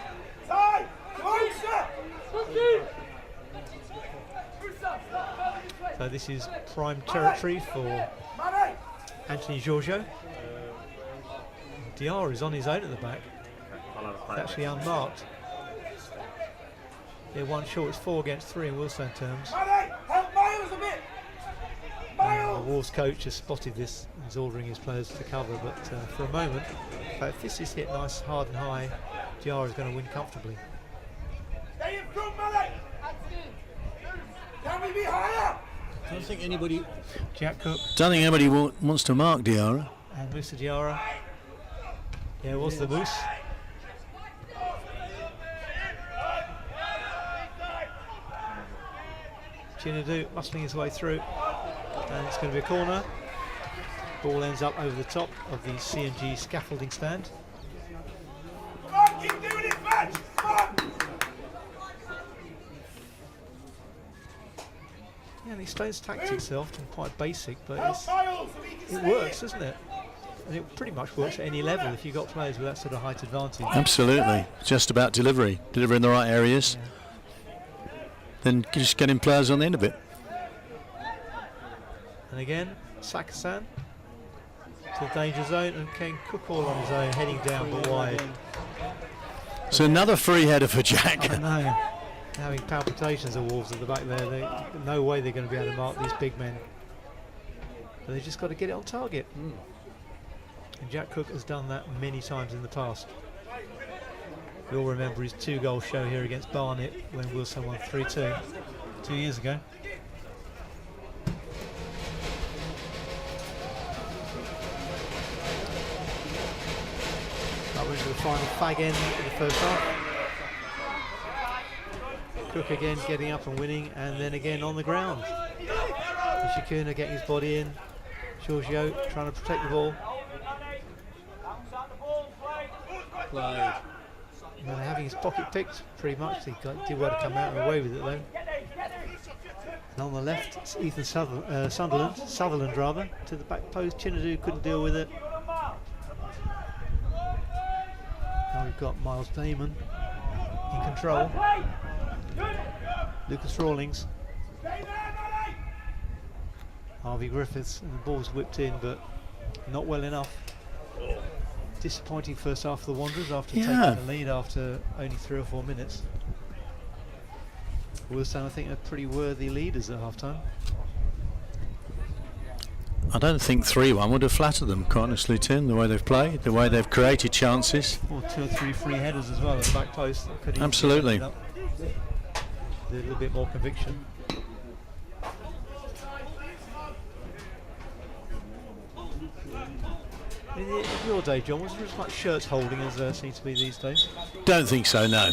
So this is prime territory for Anthony Giorgio. Diarra is on his own at the back. It's actually unmarked. They're one short. It's 4 against 3 in Wealdstone terms. The Wolves coach has spotted this and is ordering his players to cover, but for a moment, if this is hit nice, hard and high, Diarra is going to win comfortably. Stay in front, Malik! Can we be higher? Don't think anybody wants to mark Diarra. And Moussa Diarra. Yeah, it was the Moose. Chinadu muscling his way through, and it's going to be a corner. Ball ends up over the top of the C&G scaffolding stand. Come on, keep doing it, man! Come on! Yeah, these Stones tactics are often quite basic, but it works, doesn't it? And it pretty much works at any level if you've got players with that sort of height advantage. Absolutely. Just about delivering the right areas. Then just getting players on the end of it. And again, Sakasan to the danger zone, and Ken Cook all on his own, heading down but wide. So another free header for Jack. I know. Having palpitations of Wolves at the back there. No way they're going to be able to mark these big men. But they've just got to get it on target. And Jack Cook has done that many times in the past. We all remember his 2-goal show here against Barnet when Wilson won 3-2 2 years ago. into the final fag end in the first half. Cook again getting up and winning, and then again on the ground. Shikuna getting his body in. Giorgio trying to protect the ball. Played. And then having his pocket picked pretty much. He did well to come out and away with it though. And on the left, it's Ethan Sutherland rather, to the back post. Chinadu couldn't deal with it. Now we've got Miles Damon in control. Lucas Rawlings. Harvey Griffiths, and the ball's whipped in, but not well enough. Disappointing first half for the Wanderers after taking the lead after only 3 or 4 minutes. Wealdstone, I think, are pretty worthy leaders at half time. I don't think 3-1 would have flattered them, quite honestly, Tim, the way they've played, the way they've created chances. Or 2 or 3 free headers as well at the back post. Could Absolutely. a little bit more conviction. In your day, John, was there as much shirts holding as there seems to be these days? Don't think so, no.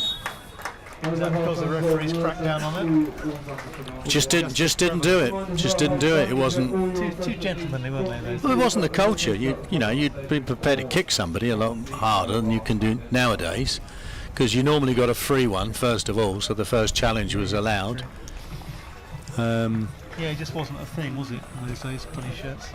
Was that because the referees cracked down on it? Just didn't do it. Just didn't do it. It wasn't. Too gentlemanly, weren't they? Those Well, it wasn't the culture. You know, you'd be prepared to kick somebody a lot harder than you can do nowadays, because you normally got a free one first of all, so the first challenge was allowed. Yeah, it just wasn't a thing, was it, in those days, pulling shirts?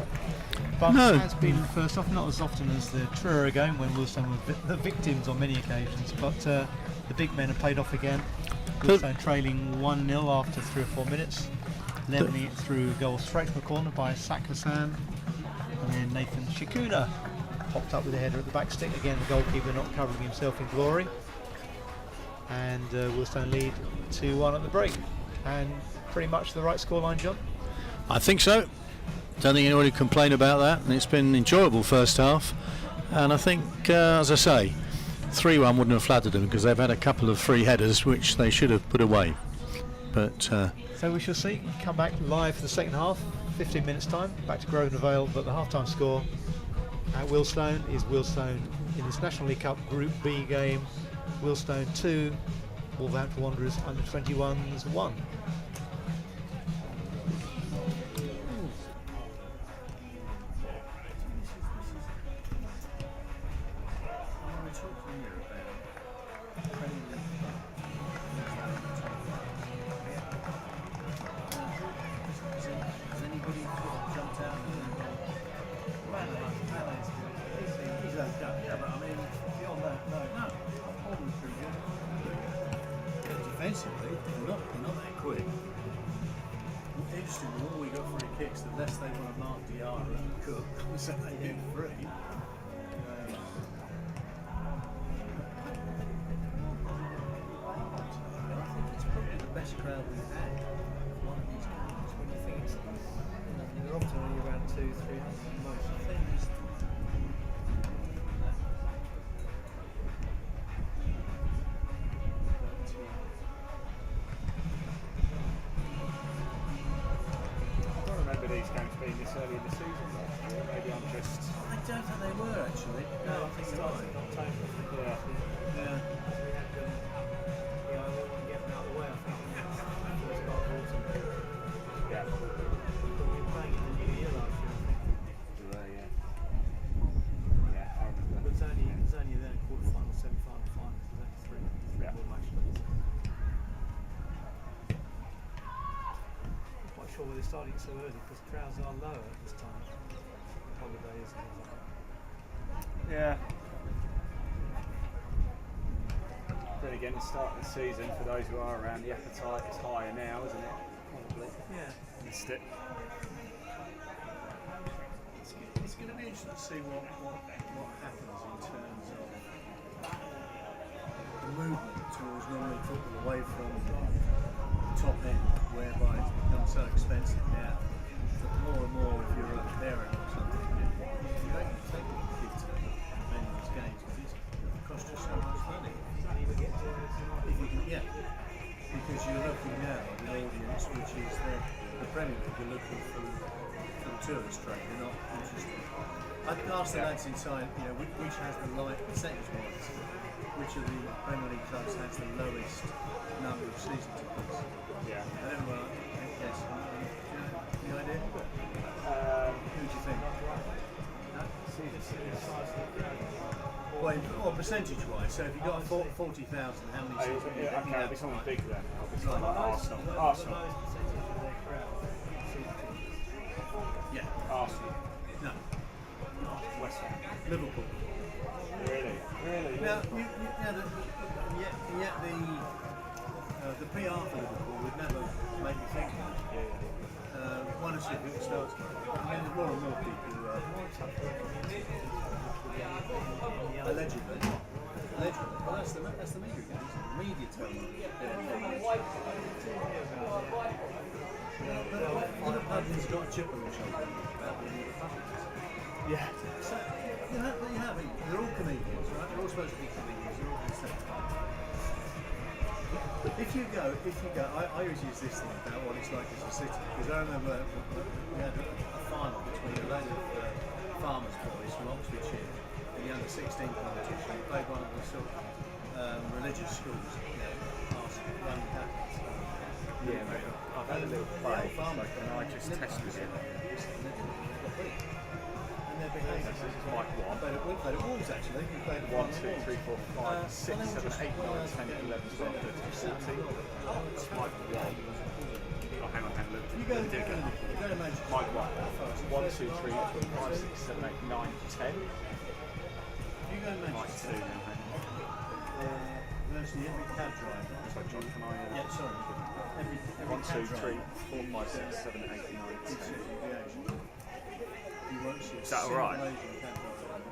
But No. it has been first off, not as often as the Truro game when Wealdstone were the victims on many occasions, but the big men have paid off again. Wealdstone trailing 1-0 after 3 or 4 minutes, leveling it through a goal straight from the corner by Sak Hassan, and then Nathan Shikuna popped up with a header at the back stick. Again, the goalkeeper not covering himself in glory. And Wealdstone lead 2-1 at the break. And pretty much the right scoreline, John? I think so. Don't think anybody can complain about that, and it's been an enjoyable first half. And I think, as I say, 3-1 wouldn't have flattered them because they've had a couple of free headers which they should have put away. But so we shall see. Come back live for the second half, 15 minutes time, back to Grosvenor Vale. But the half-time score at Wealdstone is Wealdstone in this National League Cup Group B game. Wealdstone 2, Wolverhampton Wanderers under 21s 1. Defensively, they're not that quick. Interesting, the more we got free kicks, the less they want to mark Diarra and Cook, so they get free. I think it's probably the best crowd we've had one of these games. When you think it's, they're often only around 200-300 most. I think it's these games being this early in the season last year. Maybe I'm just. I don't think they were actually. No, I think you're right. Yeah. Yeah. They're starting so early because crowds are lower at this time. Holidays and things like that. Yeah. Then again, the start of the season, for those who are around, the appetite is higher now, isn't it? Probably. Yeah. Missed it. It's going to be interesting to see what happens in terms of the movement towards normally football away from the top end, whereby it's become so expensive now that more and more, if you're a parent or something, you don't take your kids to many of these games because it costs you so much money. If you can, yeah, because you're looking now at an audience which is the Premier League, you're looking for for the tourist trade. They're not interested. I'd ask the lads inside, you know, which has the percentage-wise, which of the Premier League clubs has the lowest number of season tickets. Yeah. And everyone, yes. Any idea? Who do you think? No? Well, percentage-wise. So if you got 40,000, how many seasons? Okay, it'll be someone big then. It'll be someone like Arsenal. Arsenal. Yeah. Arsenal. No. West Ham. Liverpool. Really? Really? Now, yet the PR for Liverpool would never make me think that. One or two people starts. I mean, there's more and more people who are allegedly. Well, that's the media again. The media tell them. Liverpool's got a chip on their shoulder about being Republicans. Yeah. So, you have it. They're all comedians, right? They're all supposed to be comedians. They're all consent. If you go, I always use this thing about what it's like as a city, because I remember we had a final between a load of farmers' boys from Oxfordshire and the under-16 competition. We played one of the sort of religious schools, you know, Roman Catholics. Yeah, mate. I've had a little play, and I just tested it. And their behaviour. This is Mike 1. We played at Wolves actually. We played at 1, 2, 3, 4, 5, 6, 7, 8, 9, 10, 11, 12, 13, 14. It's Mike 1. Oh, hang on. You go to Manchester. Mike 1. 1, 2, 3, 4, 5, 6, 7, 8, 9, 10. You go to Mike Manchester. 2 now, hang on. Virtually every cab driver. So, John, can I... Yeah, sorry. Every 1, 2, cab 3, driver 4, 5, 6, 7, 8, 9, 10. You won't see a Is that all single right? Asian cab driver.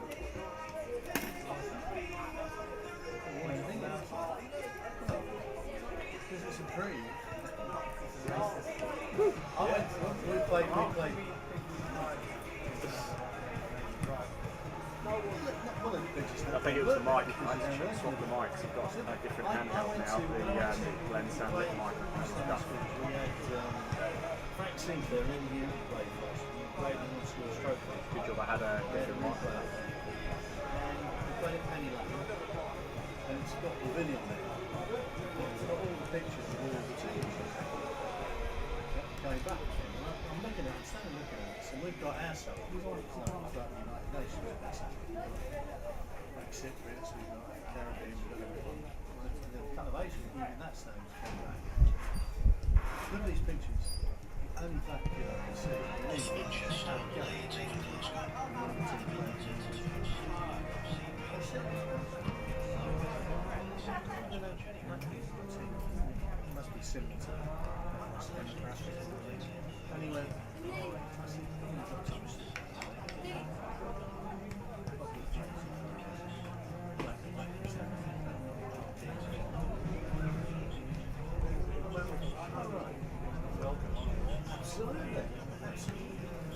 What do you think? Well, because it's a pre. We played. I think it was the mic. I just tried to swap the mics. I've got a different handheld now. The Glen Sandwich mic. We had Frank Sinclair in the UK played for us. We played in the school stroke. Good job. I had a different mic. And we played at Penny Lane. And it's got the video on there. It's got all the pictures of all the teams. Going back. I'm looking at it, standing looking at this, and we've got ourselves. We've got the United Nations. Like Cypriots, we've got Caribbean, we've got everyone. The cultivation, even that stone's come back. Look at these pictures. The only black kid I can see. Must be similar to anyway. Absolutely.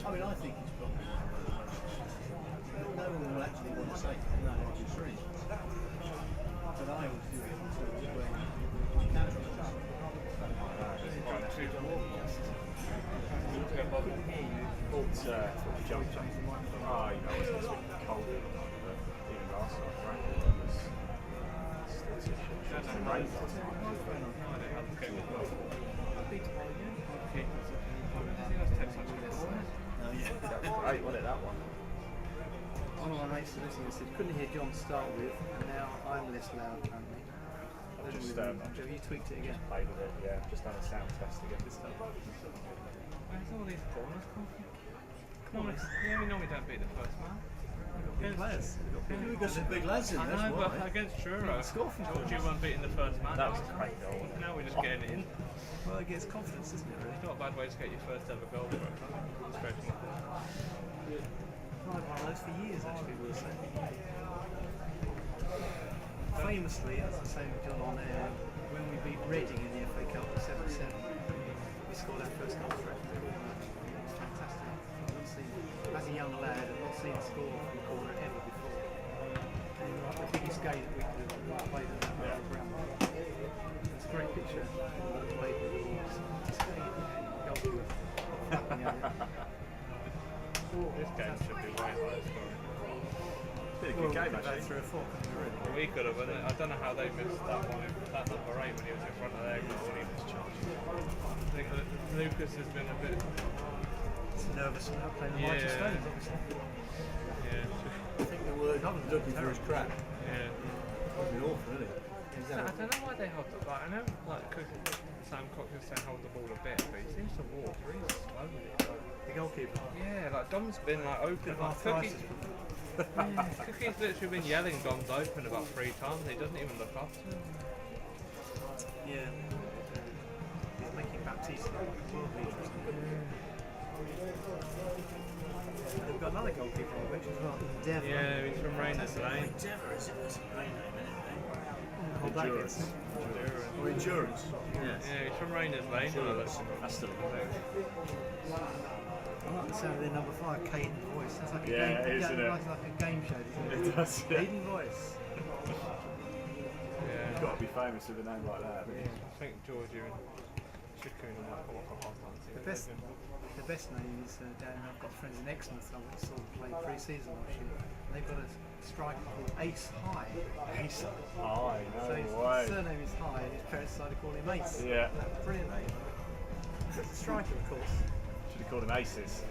I mean, I think it's probably no one will actually want to say no, it's free. But I would do it to when you can. It's jump. Oh, you know, it's a bit cold. Even last night, right? It was rain last night. Oh, yeah. That was great, wasn't it, that one? One of my mates listening said couldn't hear John start with, and now I'm less loud apparently. Just, Have you tweaked it again? Played with it, yeah. Just done a sound test again. Where's all these corners come from? Normally, we normally don't beat the first man. Big players. We've got some big lads in I there, know, that's but why. against Truro, score from told you weren't beating the first man. That was a great goal, wasn't it? Now we're just getting it in. Well, it gets confidence, doesn't it, really? It's not a bad way to get your first ever goal for a club. It's very confident. I've had one of those for years, actually, we'll say. Famously, as I say with John on air, when we beat Reading in the FA Cup 7-7, we scored our first goal for it. It was fantastic. I've not seen, as a young lad, I've not seen a score from a corner ever before. And the biggest game that we could have played at that ground. It's a great picture. Played with the Wolves. Just goalkeeper. This game should be way higher scoring. Been a good game About actually. 3 or 4 coming through. We could have, and I don't know how they missed that one. That number 8 when he was in front of their goal, he was charged. I think that Lucas has been a bit. It's nervous about playing the Yeah. Mighty Stones, obviously. Yeah. I think the word looking for his crap. Yeah. That'd be awful, really. I don't know why they hold the like. I know like Sam Cox was saying hold the ball a bit, but he seems to walk really slow with it. Like, The goalkeeper. yeah, like Dom's been like open. Like, Cookie, Cookie's literally been yelling Dom's open about 3 times. He doesn't even look up to him. Yeah. He's making Baptiste look like a world beater, isn't he? They've got another goalkeeper on the bench as well. Endeavour. Yeah, he's from Rayners Lane. Endeavour, is it? That's a great name, isn't it? Endurance. Or endurance. Yes. Yeah, he's from Rayners Lane. That's still I like the sound of their number 5, Caden voice. That's like a Yeah, game, isn't yeah, it? like a game show, isn't it? It does, yeah. Caden voice. Yeah. You've got to be famous with a name like that. haven't you? I think Georgia and Shikun might come off a half time. The best name is down. I've got friends in Exmouth. I went and saw them play pre-season last year. And they've got a striker called Ace High. Ace. Aye, So no his way. surname is High, and his parents decided to call him Ace. Yeah. Brilliant name. Striker, of course. Should have called him Aces.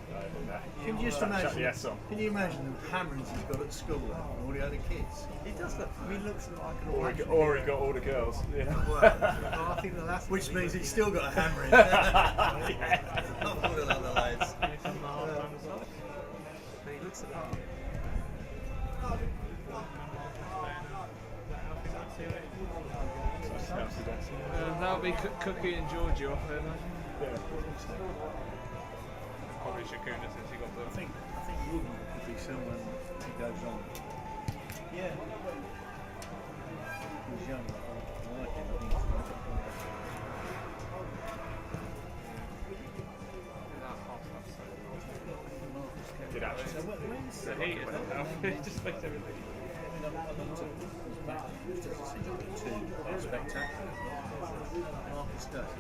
Can you just Chuck imagine? the S on. Can you imagine the hammerings he's got at school and all the other kids? He does look. I mean, he looks like an Or he got all the girls. Yeah. Well, I think the last which means he's still got a hammering. Not all the other lads. But he looks the part. That'll be Cookie and Georgia off there, imagine. Yeah. Probably Shakuna since he got the. I think Woodman could be someone who goes on. Yeah. He's young. I like him. I think Did actually. so. When's The heat is it just makes everything. spectacular. Marcus does.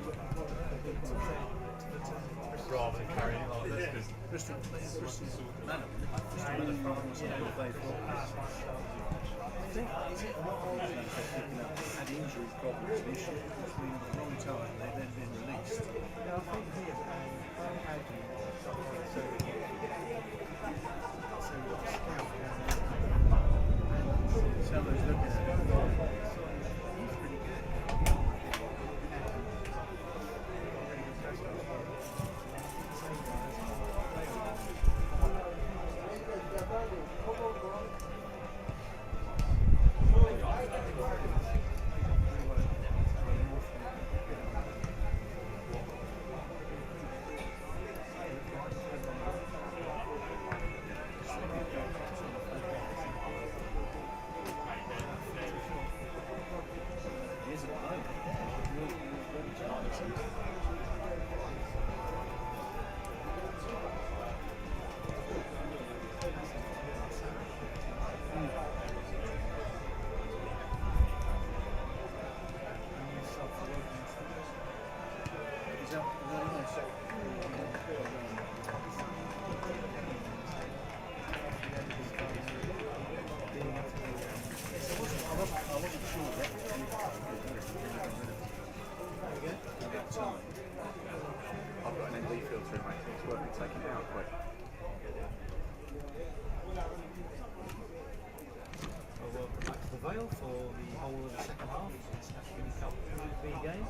Rather than carrying it like this, because Bristol Manor France never played for. I think is it had injury problems this year, which means at the wrong time they've then been released. Yeah, I think he had someone's looking at it. He's pretty good. I've got an ND filter in my thing. It's worth me taking it out quick. Welcome back to the Vale for the whole of the second half of this National League Cup Group B game.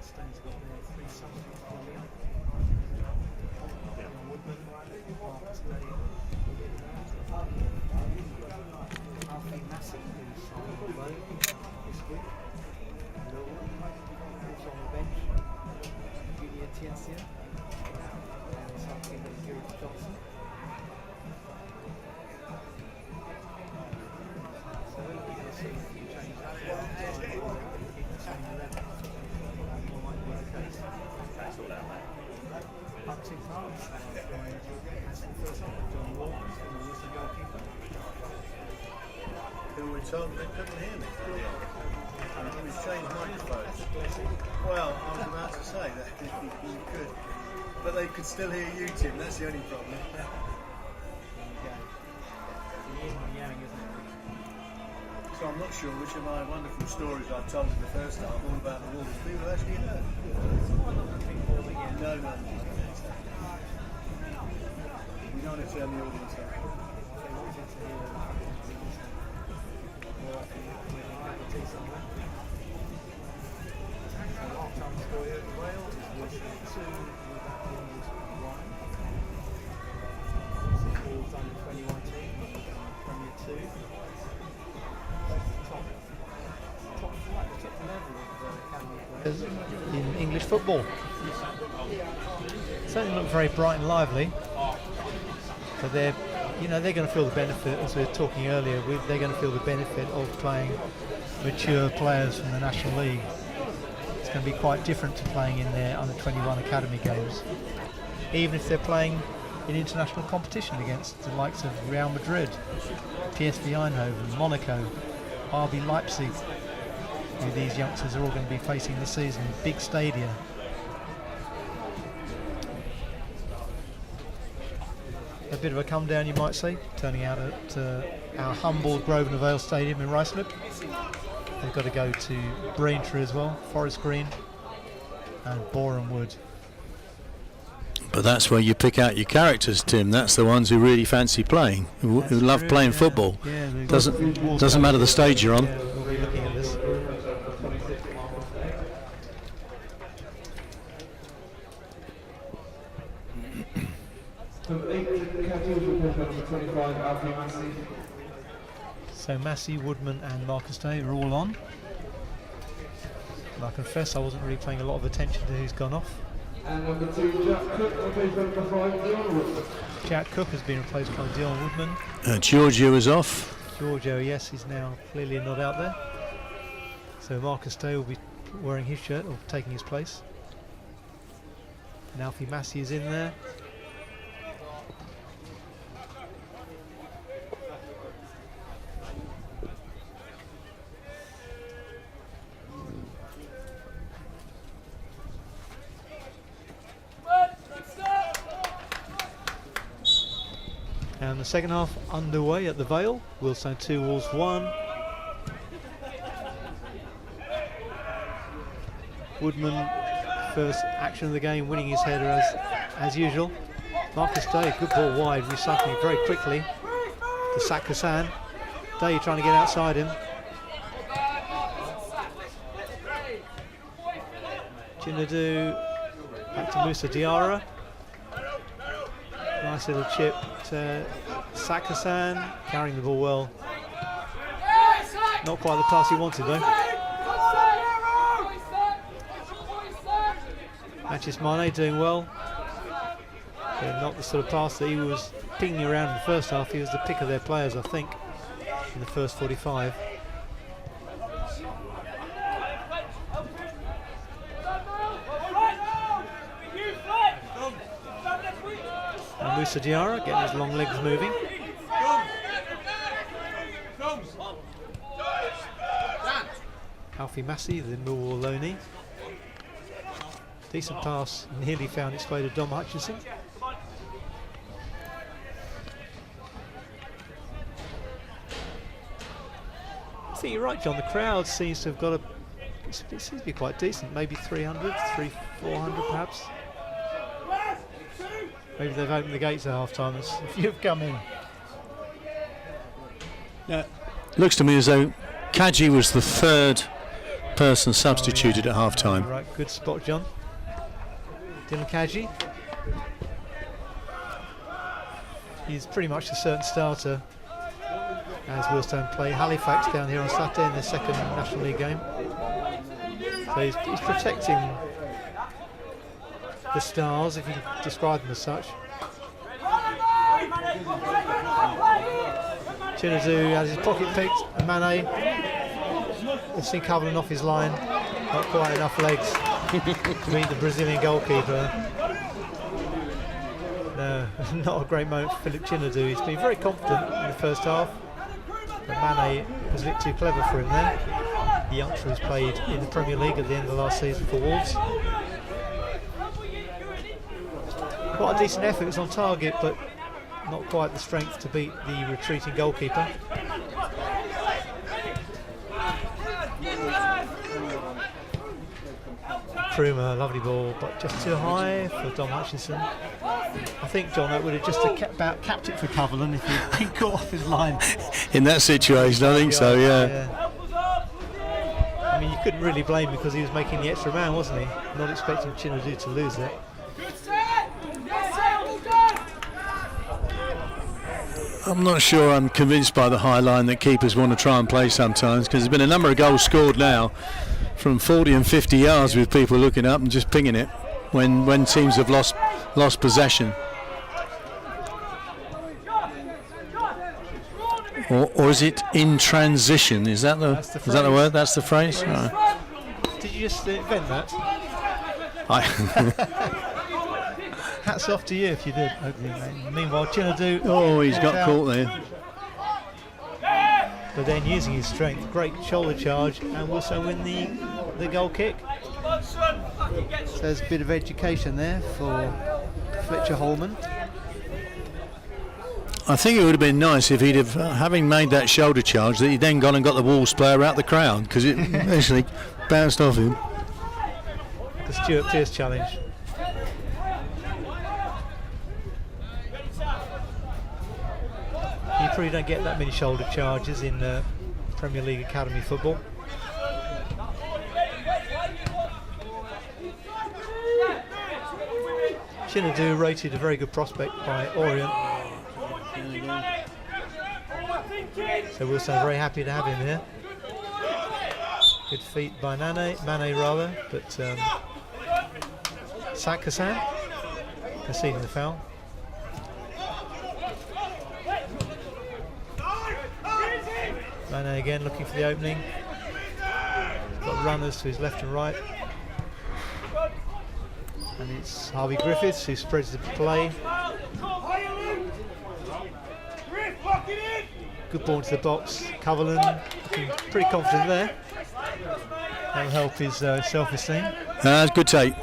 Stone's got their 3 substitutes for Leon. Woodman, Marcus Day, Alfie Massey, who's signed on loan this week. Who's on the bench, Julia Tiencia, and something that Gareth Johnson. So you're going to see a few changes. Keep the same 11. Or might be the case. That's all out, mate. Up 6 halves. As the first one, John Walker, who was the goalkeeper. Who we told they couldn't hear me. He's changed microphones. Well, I was about to say that you could, but they could still hear you, Tim. That's the only problem. So I'm not sure which of my wonderful stories I've told in the first half, all about the Wolves, people actually heard. No. We don't want to turn the audience out. Half-time score here in Wales is Wealdstone 2, Wolverhampton 1. Wolves under 21 team, Premier 2. Top flight, the top level of academy players In English football. Certainly look very bright and lively. But they're going to feel the benefit, as we were talking earlier, they're going to feel the benefit of playing mature players from the National League. It's going to be quite different to playing in their under 21 academy games, even if they're playing in international competition against the likes of Real Madrid, PSV Eindhoven, Monaco, RB Leipzig, who these youngsters are all going to be facing this season in big stadia. A bit of a come down, you might say, turning out at our humble Grosvenor Vale Stadium in Ruislip. They've got to go to Braintree as well, Forest Green and Boreham Wood. But that's where you pick out your characters, Tim. That's the ones who really fancy playing, who love true, playing yeah. football. Yeah, Doesn't matter the stage you're on. Yeah, we'll be looking at this. So Massey, Woodman and Marcus Day are all on. And I confess I wasn't really paying a lot of attention to who's gone off. And number 2, Jack Cook, replaced number 5, Dion Woodman. Jack Cook has been replaced by Dion Woodman. Giorgio is off. Giorgio, yes, he's now clearly not out there. So Marcus Day will be wearing his shirt, or taking his place. And Alfie Massey is in there. And the second half underway at the Vale. Wealdstone 2, Wolves 1. Woodman, first action of the game, winning his header as usual. Marcus Day, good ball wide, recycling very quickly to Sak Hassan. Day trying to get outside him. Chinadu back to Musa Diarra. Nice little chip to Sak Hassan, carrying the ball well. Not quite the pass he wanted though. Manchester Mane doing well. But not the sort of pass that he was pinging around in the first half. He was the pick of their players, I think, in the first 45. And Musa Diarra getting his long legs moving. Alfie Massey, the Millwall loanee. Decent pass, nearly found its way to Dom Hutchinson. I think you're right, John. The crowd seems to have got it seems to be quite decent. Maybe 300, 400 perhaps. Maybe they've opened the gates at half time. If you've come in. Looks to me as though Kaji was the third person substituted at half time. Right, good spot, John. Dylan Kaji. He's pretty much a certain starter as Wealdstone play Halifax down here on Saturday in their second National League game. So he's protecting the Stars, if you can describe them as such. Chinadu has his pocket picked, and Mane has seen Covenant off his line. Not quite enough legs to meet the Brazilian goalkeeper. No, not a great moment for Philip Chinadu. He's been very confident in the first half, but Mane was a bit too clever for him there. the youngster who's played in the Premier League at the end of last season for Wolves. Quite a decent effort, it was on target, but not quite the strength to beat the retreating goalkeeper. Krumer, lovely ball, but just too high for Dom Hutchinson. I think John, that would have just about capped it for Coverland if he'd been caught off his line. In that situation, I think so, yeah. I mean, you couldn't really blame him because he was making the extra man, wasn't he? Not expecting Chinadu to lose it. I'm not sure I'm convinced by the high line that keepers want to try and play sometimes, because there's been a number of goals scored now from 40 and 50 yards with people looking up and just pinging it when teams have lost possession. Or is it in transition? Is that the word? That's the phrase? Right. Did you just invent that? Hats off to you if you did. Meanwhile, Chinadu. Oh, he's got caught there. But then using his strength, great shoulder charge, and also win the goal kick. So there's a bit of education there for Fletcher Holman. I think it would have been nice if he'd have, having made that shoulder charge, that he'd then gone and got the Wolves player out the crowd, because it actually bounced off him. The Stuart Pearce challenge. You probably don't get that many shoulder charges in Premier League Academy football. Chinadu rated a very good prospect by Orient. So Wealdstone very happy to have him here. Good feet by Mane rather, but Hassan conceding the foul. Mane again looking for the opening. He's got runners to his left and right. And it's Harvey Griffiths who spreads the play. Good ball into the box. Coverland looking pretty confident there. That'll help his self-esteem. Good take.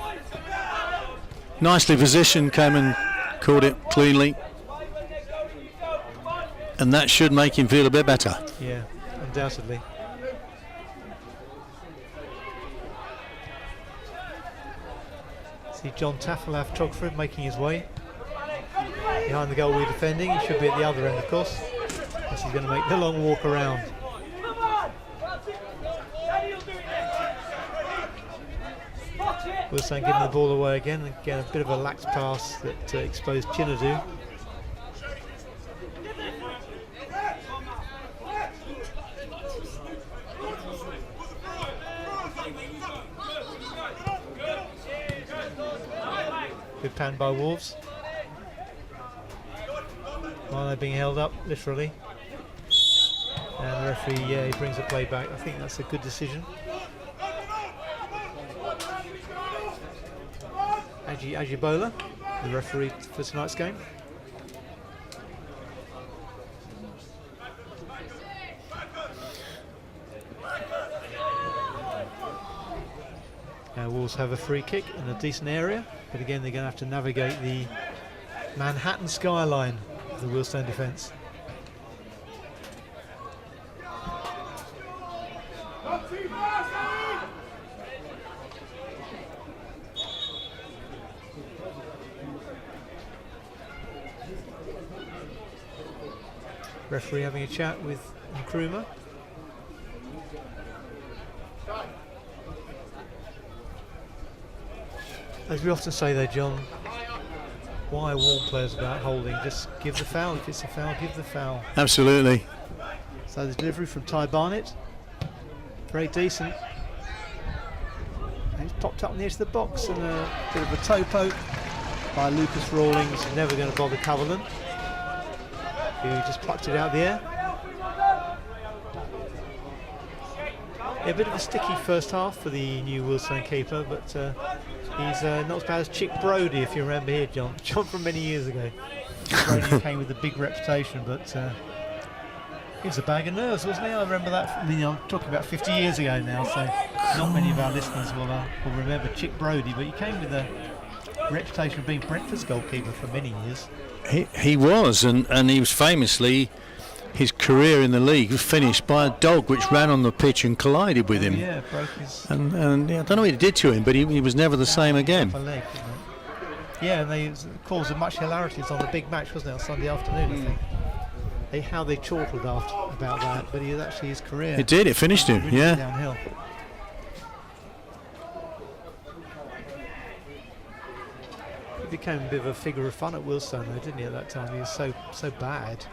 Nicely positioned, came and caught it cleanly. And that should make him feel a bit better. Yeah, undoubtedly. See John Taffel photographer making his way behind the goal we're defending. He should be at the other end, of course. He's going to make the long walk around. Wealdstone giving the ball away again, and again a bit of a lax pass that exposed Chinadu. Good pan by Wolves. While they're being held up, literally. And the referee, yeah, he brings the play back. I think that's a good decision. Ajibola, the referee for tonight's game. Now Wolves have a free kick in a decent area, but again they're going to have to navigate the Manhattan skyline of the Wealdstone defence. Referee having a chat with Nkrumah. As we often say though, John, why warn players about holding? Just give the foul. If it's a foul, give the foul. Absolutely. So the delivery from Ty Barnett, very decent. And he's popped up on the edge of the box, and a bit of a toe poke by Lucas Rawlings, never going to bother Coverland, who just plucked it out of the air. Yeah, a bit of a sticky first half for the new Wealdstone keeper, but he's not as bad as Chick Brody, if you remember here, John. John from many years ago. Brody came with a big reputation, but He was a bag of nerves, wasn't he? I remember that. I mean, I'm talking about 50 years ago now, so not many of our listeners will remember Chick Brodie, but he came with a reputation of being Brentford's goalkeeper for many years. He was, and he was famously, his career in the league was finished by a dog which ran on the pitch and collided with him. Yeah, broke his And yeah, I don't know what it did to him, but he was never the same again. upper leg, didn't it? Yeah, and they caused much hilarities on the big match, wasn't it, on Sunday afternoon, I think. How they chortled about that, but he was actually his career. It did, it finished him, really yeah. Downhill. He became a bit of a figure of fun at Wealdstone, though, didn't he, at that time? He was so bad.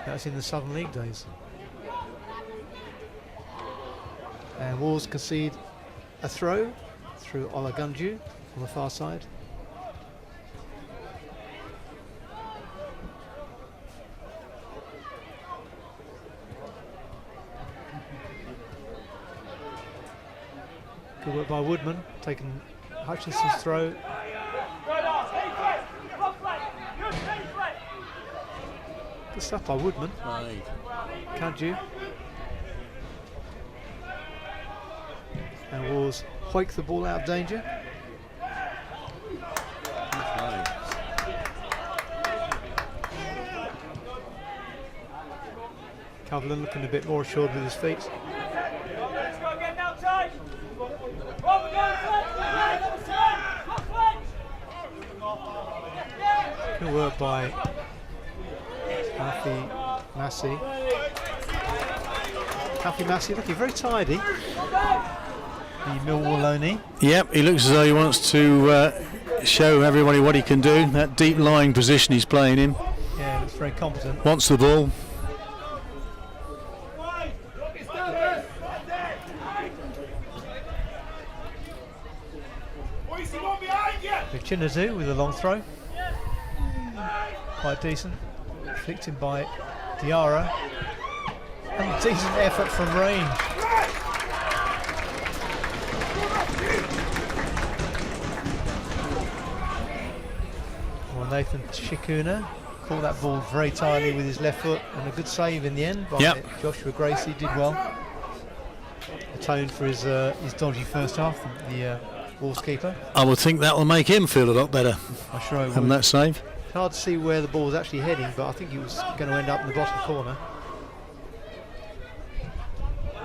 That was in the Southern League days. And Wolves concede a throw through Olagunju on the far side. Good work by Woodman, taking Hutchinson's throw. Good stuff by Woodman. Right. Can't you? And Wolves hoik the ball out of danger. Coverland looking a bit more assured with his feet. Good work by Massey. Looking very tidy. The Millwalloni. Yep, he looks as though he wants to show everybody what he can do. That deep lying position he's playing in. Yeah, looks very competent. Wants the ball. Chinadu with a long throw. Quite decent. Flicked in by Diarra. And decent effort from range. Well, Nathan Chikuna caught that ball very tightly with his left foot, and a good save in the end by Joshua Gracie. Did well. Atoned for his dodgy first half, the Wolves keeper. I would think that will make him feel a lot better. I'm sure it From would. that save. It's hard to see where the ball was actually heading, but I think it was going to end up in the bottom corner.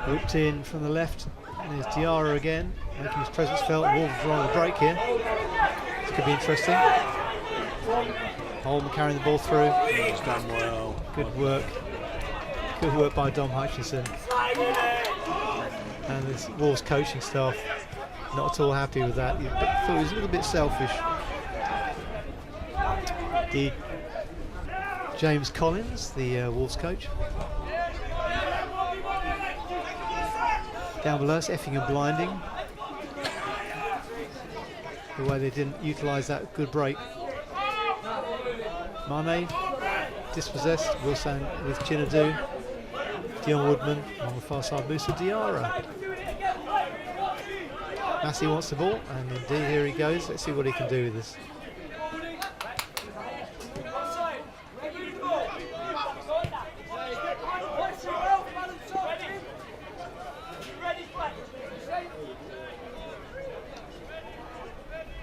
Looped in from the left. And there's Diarra again, making his presence felt. Wolves are on the break here. This could be interesting. Holman carrying the ball through. He's done well. Good work. Good work by Dom Hutchinson. And this Wolves coaching staff not at all happy with that. He thought he was a little bit selfish. James Collins, the Wolves coach. Down below us, effing and blinding. The way they didn't utilise that good break. Mane, dispossessed, Wilson with Chinadu. Dion Woodman on the far side, Musa Diarra. Massey wants the ball, and indeed here he goes. Let's see what he can do with this.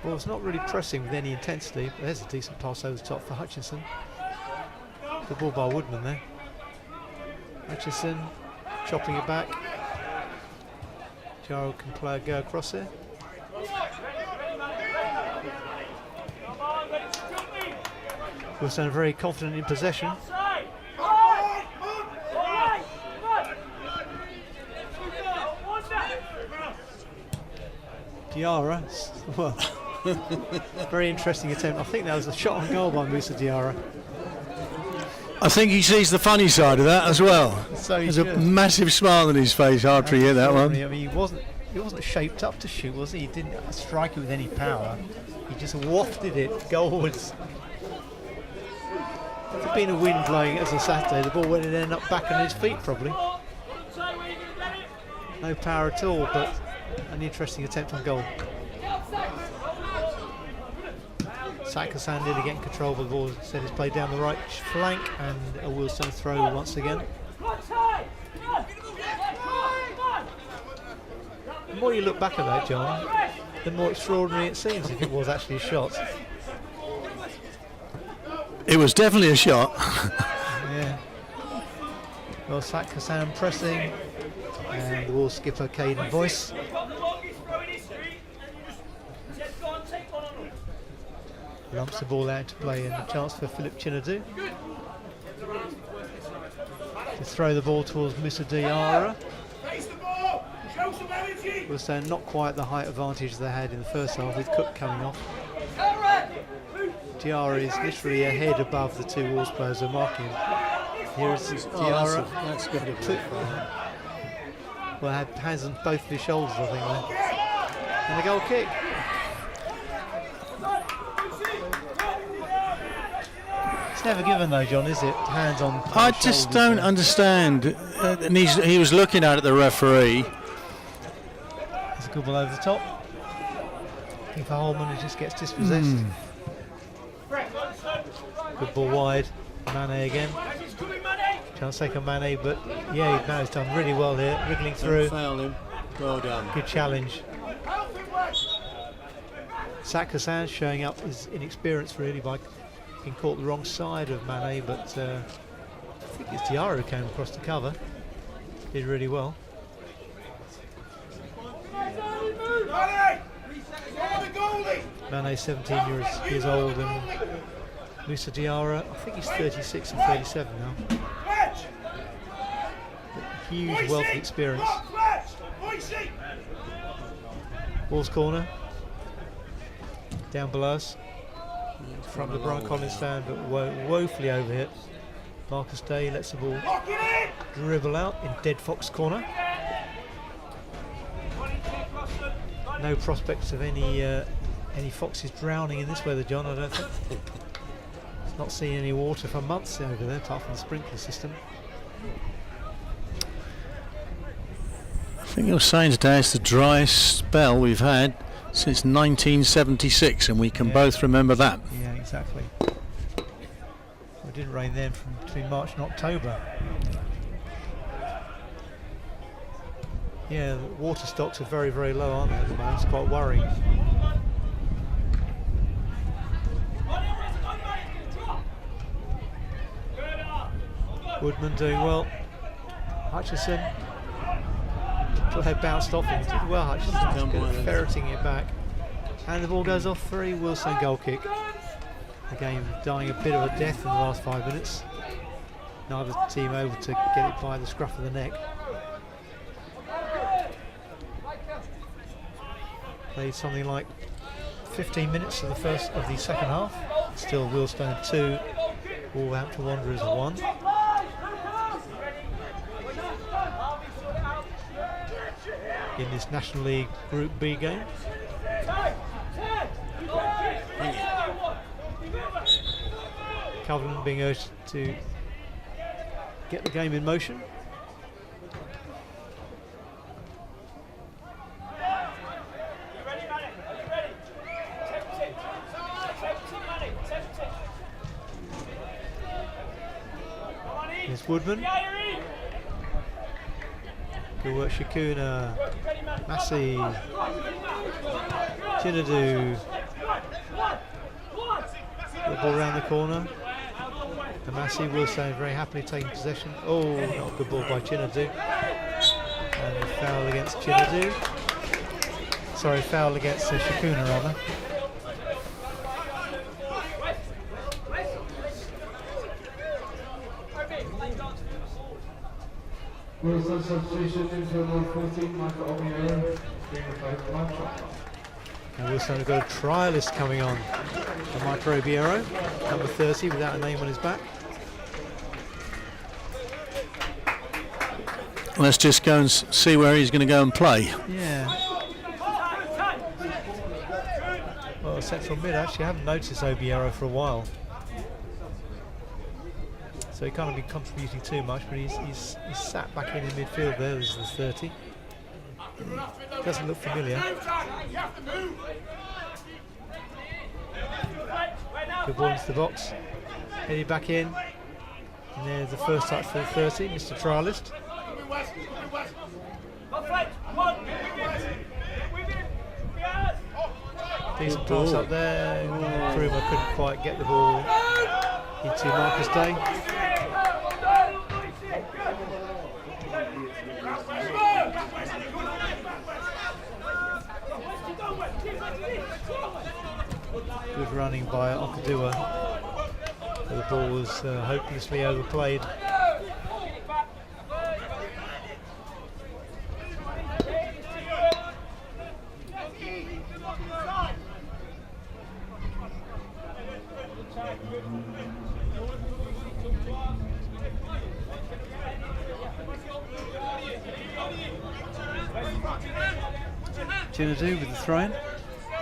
Well, it's not really pressing with any intensity, but there's a decent pass over the top for Hutchinson. Good ball by Woodman there. Hutchinson chopping it back. Jarrell can go across there. Wilson very confident in possession. Diarra, well, very interesting attempt. I think that was a shot on goal by Musa Diarra. I think he sees the funny side of that as well. So There's a massive smile on his face after he hit that one. I mean, he wasn't shaped up to shoot, was he? He didn't strike it with any power. He just wafted it goalwards. If there'd been a wind blowing as a Saturday, the ball would have ended up back on his feet probably. No power at all, but an interesting attempt on goal. Sakasan nearly getting control of the ball. Instead it's played down the right flank, and a Wealdstone throw once again. The more you look back at that, John, the more extraordinary it seems if it was actually a shot. It was definitely a shot. Yeah. Well, Sakasan pressing, and the Wolves skipper Caden Boyce. Lumps the ball out to play, and a chance for Philip Chinadu to throw the ball towards Musa Diarra. We'll say not quite the height advantage they had in the first half with Cook coming off. Diarra is literally a head above the two Wolves players who are marking him. Here is Diarra. That's good. Well, had hands on both of his shoulders, I think, there. And a goal kick. It's never given though, John, is it? Hands on. I just don't understand. And he was looking at the referee. It's a good ball over the top. Keeper Holman, who just gets dispossessed. Good ball wide. Mane again. Chance take on Mane, but yeah, Mane's done really well here, wriggling through. Foul him. Well done. Good challenge. Sakasan showing up his inexperience really by being caught the wrong side of Mane, but I think it's Diarra who came across the cover. Did really well. Mane 17 years old, and Musa Diarra, I think he's 36 and 37 now. But huge wealth of experience. Wolves corner. Down below us. From the Brian Collins stand, but woefully overhit. Marcus Day lets the ball dribble out in Dead Fox corner. No prospects of any foxes drowning in this weather, John, I don't think. It's not seen any water for months over there, apart from the sprinkler system. I think you're saying today it's the driest spell we've had since 1976, and we can both remember that. Yeah, exactly. Well, it didn't rain then from between March and October. Yeah, the water stocks are very, very low, aren't they, at the moment? It's quite worrying. Woodman doing well. Hutchison. Head bounced off him. Did well, Hutchison. Ferreting it back. And the ball goes off for a Wealdstone goal kick. Again, dying a bit of a death in the last 5 minutes. Neither team able to get it by the scruff of the neck. Played something like 15 minutes of the second half. Still Wealdstone 2, Wolverhampton Wanderers 1. In this National League Group B game. Covenant being urged to get the game in motion. Here's Woodman. Good work, Shakuna, Massey, Chinadu. The ball around the corner. And Massey will say very happily taking possession. Oh, not a good ball by Chinadu. And a foul against Chinadu. Sorry, foul against Shakuna rather. Wealdstone substitution into number 14, Michael Omiero, being replaced by Michael. And Wealdstone have got a trialist coming on. Micro Obiero, number 30, without a name on his back. Let's just go and see where he's going to go and play. Yeah. Well, central mid, actually, I haven't noticed Obiero for a while. So he can't be contributing too much, but he's sat back in midfield there. This is the 30. Doesn't look familiar. Good ball into the box. Headed back in. And there's the first touch for the 30, Mr. Trialist. Decent pass up there. Kruma couldn't quite get the ball into Marcus Day. Good running by Okadua. The ball was hopelessly overplayed. Chinadu with the throw-in.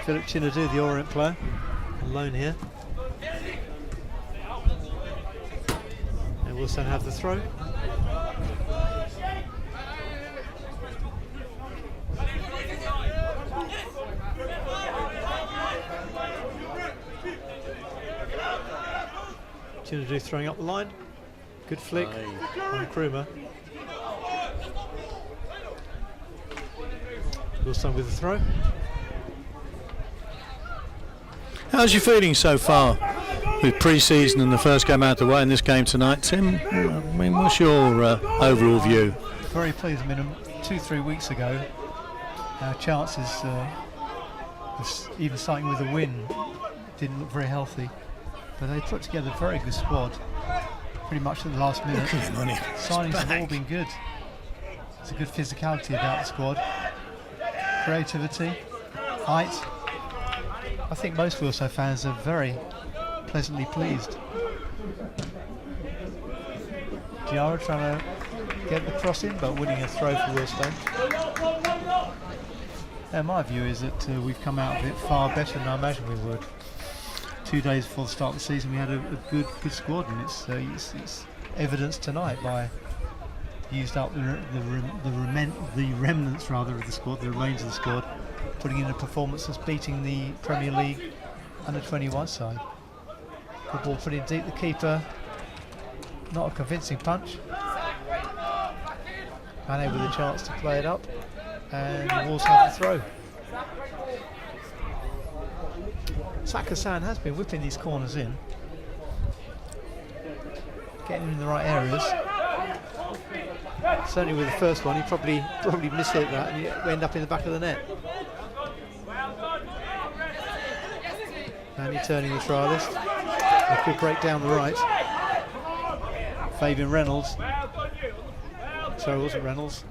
Philip Chinadu, the Orient player, on loan here. And Wealdstone have the throw. Chinadu throwing up the line. Good flick on Kruma. Wealdstone with the throw. How's your feeling so far with pre-season and the first game out of the way in this game tonight, Tim? I mean, what's your overall view? Very pleased. I mean, 2-3 weeks ago, our chances of even starting with a win didn't look very healthy. But they put together a very good squad, pretty much at the last minute. Signings have all been good. There's a good physicality about the squad, creativity, height. I think most Wealdstone fans are very pleasantly pleased. Diarra trying to get the cross in, but winning a throw for Wealdstone. And my view is that we've come out of it far better than I imagined we would. 2 days before the start of the season, we had a good squad, and it's evidenced tonight by used up the remnants rather of the squad, the remains of the squad, putting in a performance that's beating the Premier League under-21 side. The ball put in deep, the keeper, not a convincing punch. Mane with a chance to play it up, and the Wolves have the throw. Saka-san has been whipping these corners in, getting in the right areas. Certainly with the first one, he probably mishit that and you end up in the back of the net. And he's turning the trialist. A good break down the right. Fabian Reynolds. Sorry, it wasn't Reynolds.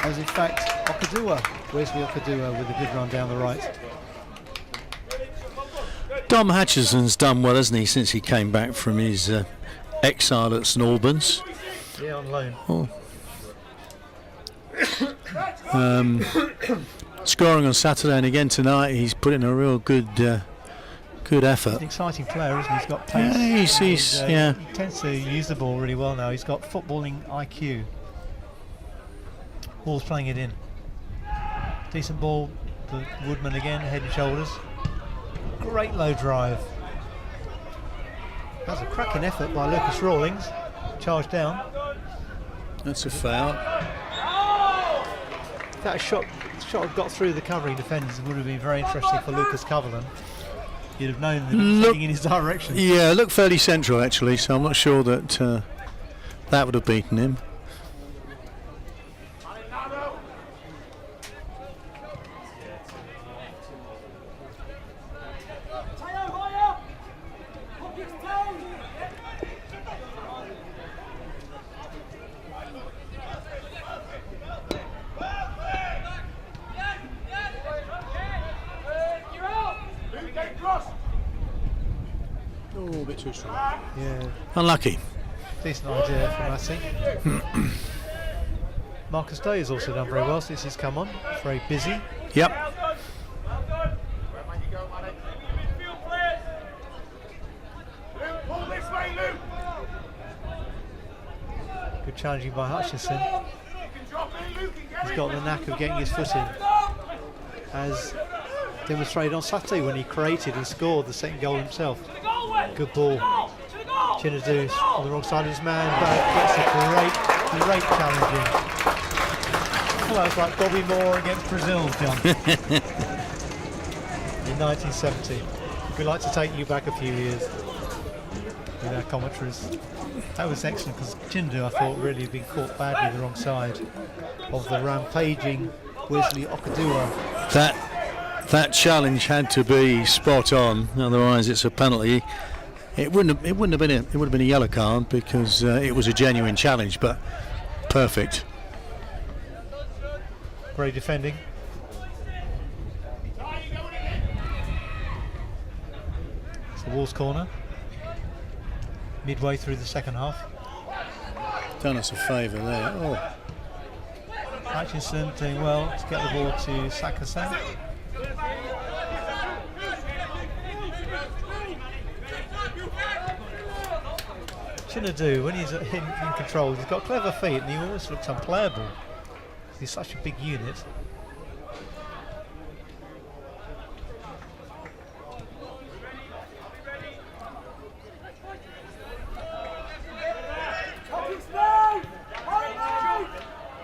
As in fact Okadua. Wesley Okadua with a good run down the right. Dom Hatchison's done well, hasn't he, since he came back from his exile at St Albans? Yeah, on loan. Scoring on Saturday, and again tonight he's put in a real good effort. He's an exciting player, isn't he? He's got pace. Yeah, He tends to use the ball really well now. He's got footballing IQ. Ball's playing it in. Decent ball, but Woodman again, head and shoulders. Great low drive. That's a cracking effort by Lucas Rawlings. Charged down. that's a foul. If that shot had got through the covering defenders, it would have been very interesting for Lucas Coverland. You'd have known that he was looking in his direction. Yeah, looked fairly central actually, so I'm not sure that that would have beaten him. Oh, a bit too strong. Yeah, Unlucky. decent idea from Massey. Marcus Day has also done very well since he's come on. Very busy. Yep. Good challenging by Hutchinson. He's got the knack of getting his foot in. As demonstrated on Saturday when he created and scored the second goal himself. Good ball. Chinadu on the wrong side of his man, but gets a great challenge in. Well, it's like Bobby Moore against Brazil, John. In 1970. We'd like to take you back a few years with our commentaries. That was excellent because Chinadu, I thought, really had been caught badly the wrong side of the rampaging Wesley Okadua. That challenge had to be spot on, otherwise it's a penalty. It would have been a yellow card because it was a genuine challenge, but perfect. Great defending. It's the Wolves corner. Midway through the second half. Done us a favour there. Oh. Hutchinson doing well to get the ball to Sakasan. Chinadu, when he's in control, he's got clever feet and he always looks unplayable. He's such a big unit.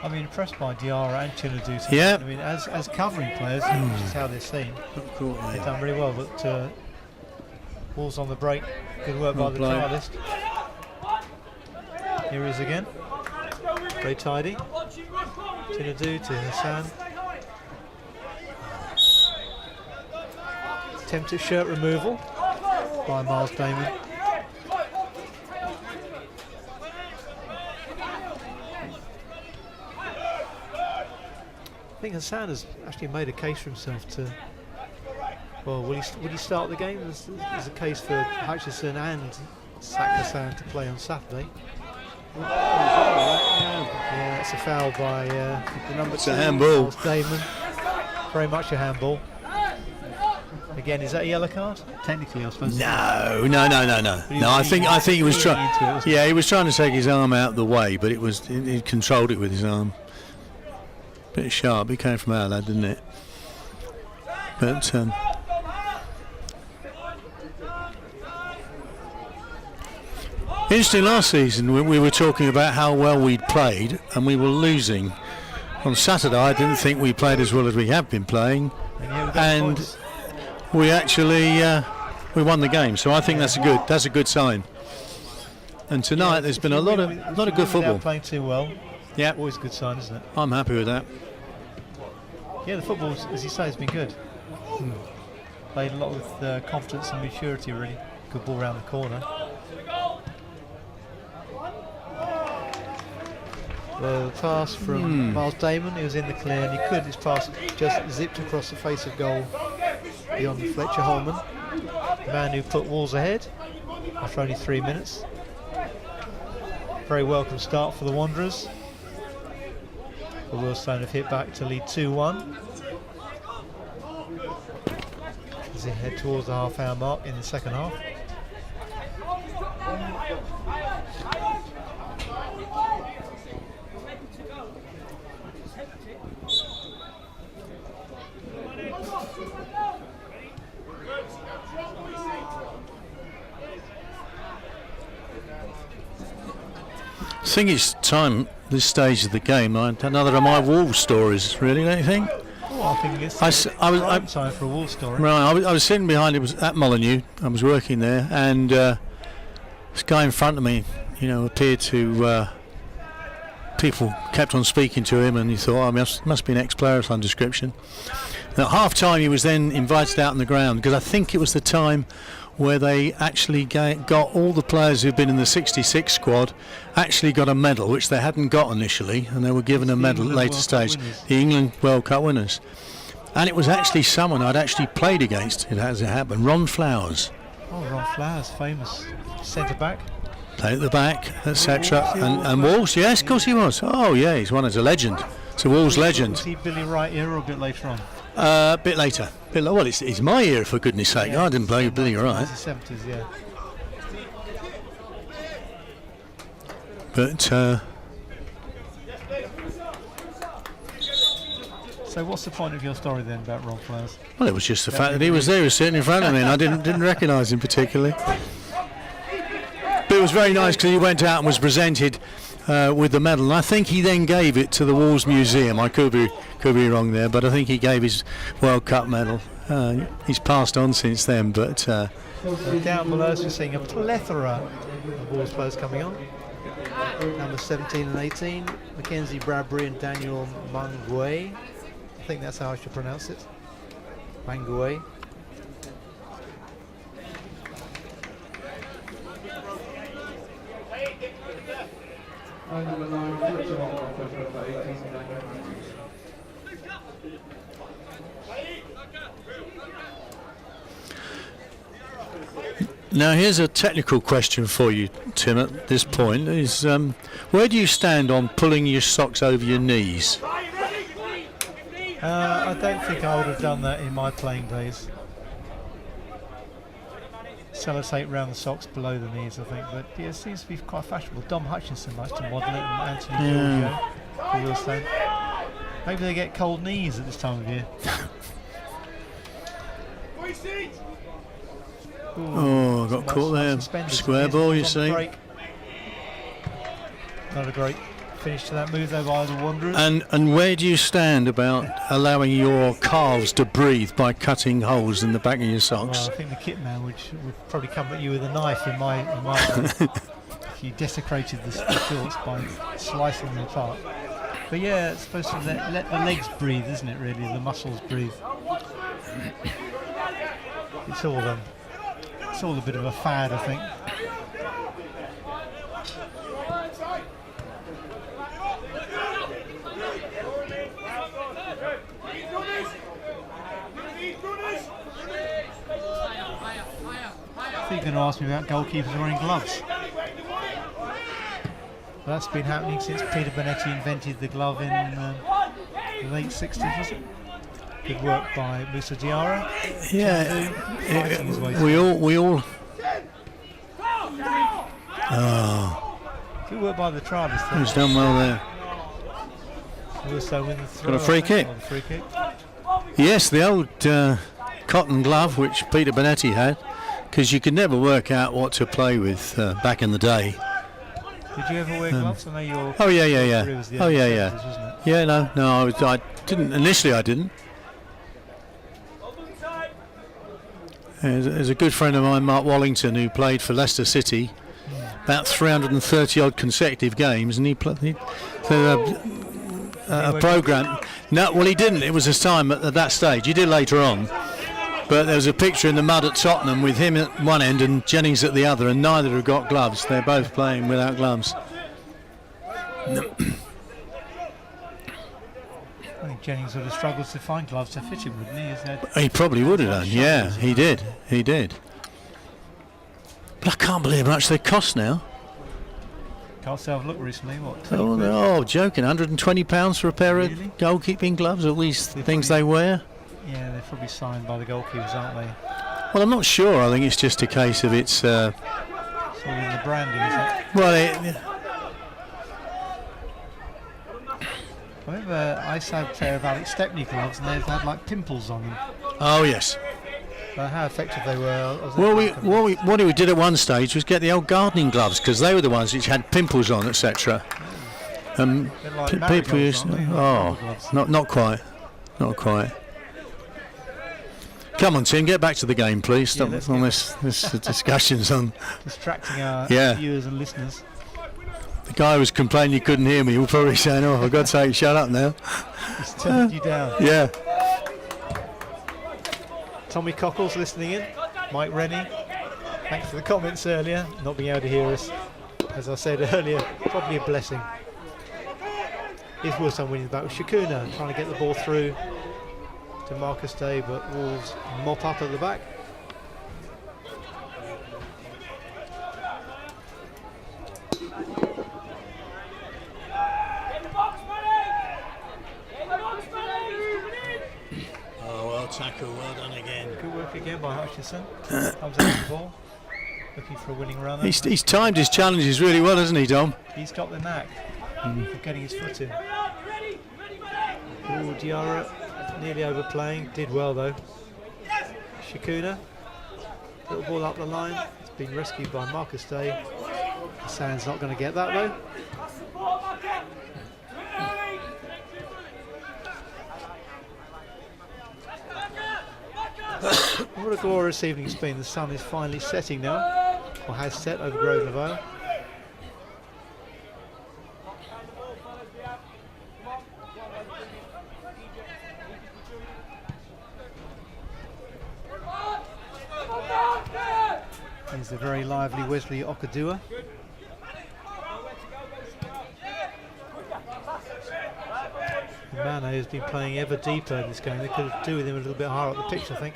I've been impressed by Diarra and Chinadu. Yeah. I mean, as covering players, which is how they're seen, they've done really well. But Wolves on the break. Good work by the trialist. Here he is again. Very tidy. Chinadu to Hassan. Attempted shirt removal by Miles Damon. I think Hassan has actually made a case for himself to. Well, will he start the game? There's a case for Hutchinson and Hassan to play on Saturday. Yeah, it's a foul by the number 2. It's a handball. Damon. Very much a handball. Again, is that a yellow card? Technically, I suppose. No. No, I think he was trying. Yeah, he was trying to take his arm out of the way, but he controlled it with his arm. Bit sharp. It came from our lad, didn't it? But interesting. Last season we were talking about how well we'd played and we were losing. On Saturday, I didn't think we played as well as we have been playing, and we actually we won the game. So I think that's a good sign. And tonight there's been a lot of good football. Playing too well. Yeah, always a good sign, isn't it? I'm happy with that. Yeah, the football, as you say, has been good. Played a lot with confidence and maturity, really. Good ball around the corner. Well, the pass from Miles Damon, he was in the clear and his pass just zipped across the face of goal beyond Fletcher Holman, the man who put Wolves ahead after only 3 minutes. Very welcome start for the Wanderers. The Wealdstone have hit back to lead 2-1 as they head towards the half-hour mark in the second half. I think it's time, this stage of the game, another of my Wolves stories, really, don't you think? Oh, I think it's time for a Wolves story. Right, I was sitting behind him at Molineux. I was working there, and this guy in front of me, appeared to. People kept on speaking to him, and he thought, must be an ex-player of some description. And at half-time, he was then invited out on the ground because I think it was the time where they actually got all the players who'd been in the 66 squad actually got a medal, which they hadn't got initially, and they were given a medal at a later stage. The England World Cup winners. And it was actually someone I'd actually played against, as it happened, Ron Flowers. Oh, Ron Flowers, famous centre-back. Played at the back, etc. And Wolves, yes, of course he was. Oh, yeah, he's one as a legend. It's a Wolves legend. Was he Billy Wright era or a bit later on? A bit later. Well, it's my era, for goodness sake. I didn't play with Billy Wright. It's the 70s, yeah. But So what's the point of your story then about Ron Flowers? Well, it was just the fact that he was there, he was sitting in front of me, and I didn't recognise him particularly. But it was very nice because he went out and was presented with the medal, and I think he then gave it to the Wolves Museum. I could be wrong there, but I think he gave his World Cup medal. He's passed on since then, but down below us we're seeing a plethora of Wolves players coming on. Number 17 and 18, Mackenzie Bradbury and Daniel Mangwe. I think that's how I should pronounce it. Mangwe. And number 9, Richard Walker for 18, now here's a technical question for you, Tim, at this point, is where do you stand on pulling your socks over your knees? I don't think I would have done that in my playing days. Sellotape round the socks below the knees, I think, but yeah, it seems to be quite fashionable. Dom Hutchinson likes to model it, and Anthony Giorgio for Wealdstone. Maybe they get cold knees at this time of year. Oh, got caught there. Square ball, you see. Break. Not a great finish to that move though by the Wanderers. And where do you stand about allowing your calves to breathe by cutting holes in the back of your socks? Well, I think the kit man would probably come at you with a knife in my if you desecrated the shorts by slicing them apart. But yeah, it's supposed to let the legs breathe, isn't it really? The muscles breathe. It's all a bit of a fad, I think. I think you're going to ask me about goalkeepers wearing gloves. Well, that's been happening since Peter Bonetti invented the glove in the late 60s, was it? Good work by Musa Diarra. Yeah, we all. Oh, good work by the trialists. he's done well there. Also with the throw, Got a free kick. Free kick. Yes, the old cotton glove which Peter Bonetti had, because you could never work out what to play with back in the day. Did you ever wear gloves? I know your Oh yeah. career was the Oh early yeah. 70s, wasn't it? Yeah, no, I didn't initially. I didn't. There's a good friend of mine, Mark Wallington, who played for Leicester City about 330 odd consecutive games, and he played a programme. No, well, he didn't. It was his time at that stage. He did later on. But there was a picture in the mud at Tottenham with him at one end and Jennings at the other, and neither have got gloves. They're both playing without gloves. I think Jennings would have struggled to find gloves to fit him, wouldn't he? He probably would have done. Yeah, he did. But I can't believe how much they cost now. Can't say I've looked recently. What? Oh, joking! £120 for a pair of goalkeeping gloves. All these things they wear. Yeah, they're probably signed by the goalkeepers, aren't they? Well, I'm not sure. I think it's just a case of it's. It's all in the branding, isn't it? Well, I used to have a pair of Alex Stepney gloves, and they've had like pimples on them. Oh yes. How effective they were. What we did at one stage was get the old gardening gloves, because they were the ones which had pimples on, etc. Like People used. gloves. Not quite. Come on, Tim, get back to the game, please. Stop on this discussions on. Distracting our viewers and listeners. The guy who was complaining he couldn't hear me, he was probably saying, "Oh, for God's sake, shut up now." He's turned you down. Yeah. Tommy Cockles listening in. Mike Rennie, thanks for the comments earlier. Not being able to hear us, as I said earlier, probably a blessing. Here's Wealdstone winning the back with Shakuna, trying to get the ball through to Marcus Day, but Wolves mop up at the back. Oh, well tackle, well done again. Good work again by Hutchinson. Comes out the ball, looking for a winning runner. He's timed his challenges really well, hasn't he, Dom? He's got the knack for getting his foot in. Ooh, Diarra nearly overplaying. Did well though. Shikuna. Little ball up the line. It's been rescued by Marcus Day. Hassan's not going to get that though. What a glorious evening it's been. The sun is finally setting now, or has set over Grosvenor Vale. Here's the very lively Wesley Okadua. Mane has been playing ever deeper in this game. They could do with him a little bit higher up the pitch, I think.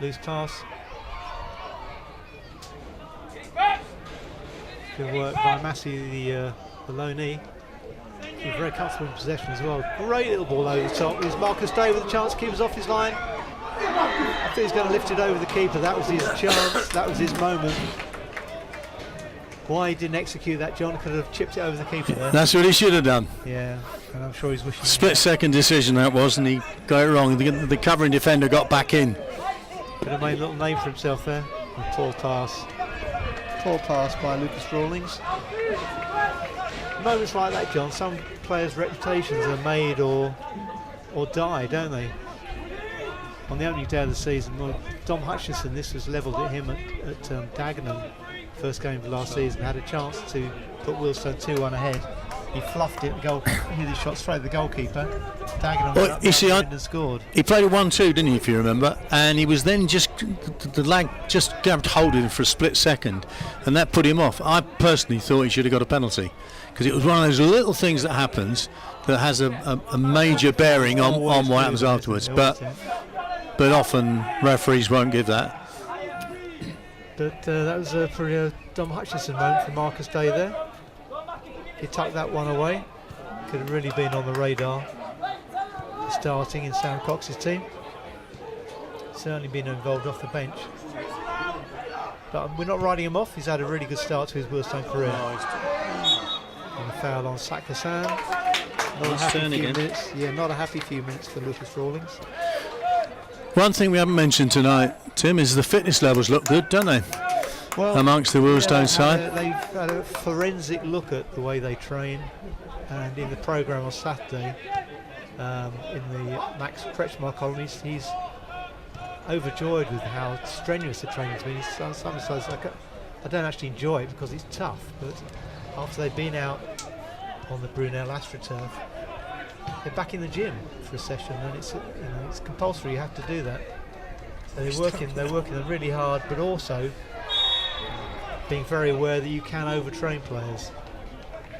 Loose pass. Good work by Massey, the loanee. He's very comfortable in possession as well. Great little ball over the top. Here's Marcus Day with a chance to keep us off his line. I think he's going to lift it over the keeper. That was his chance. That was his moment. Why he didn't execute that, John could have chipped it over the keeper there. That's what he should have done. Yeah, and I'm sure he's wishing. Split-second decision that was, and he got it wrong. The covering defender got back in. Could have made a little name for himself there. A poor pass. Poor pass by Lucas Rawlings. Moments like that, John, some players' reputations are made or die, don't they? On the opening day of the season, well, Dom Hutchison, this was levelled at him at Dagenham, first game of last season, had a chance to put Wealdstone 2-1 ahead. He fluffed it, hit his shot straight at the goalkeeper. Dagenham went up and scored. He played a 1-2, didn't he, if you remember? And he was then the lag just grabbed hold of him for a split second, and that put him off. I personally thought he should have got a penalty, because it was one of those little things that happens that has a major bearing on what happens afterwards. But often referees won't give that. But that was a pretty Dom Hutchison moment for Marcus Day there. He tucked that one away. Could have really been on the radar starting in Sam Cox's team. Certainly been involved off the bench. But we're not writing him off. He's had a really good start to his Wealdstone career. And a foul on Sak Hassan. Not a happy few minutes. Yeah, not a happy few minutes for Lucas Rawlings. One thing we haven't mentioned tonight, Tim, is the fitness levels look good, don't they? Well, amongst the Wealdstone side. They've had a forensic look at the way they train, and in the programme on Saturday, in the Max Kretschmar colonies, he's overjoyed with how strenuous the training's been. Some sides, I don't actually enjoy it because it's tough, but after they've been out on the Brunel AstroTurf, they're back in the gym for a session, and it's it's compulsory. You have to do that. So they're working really hard, but also being very aware that you can overtrain players,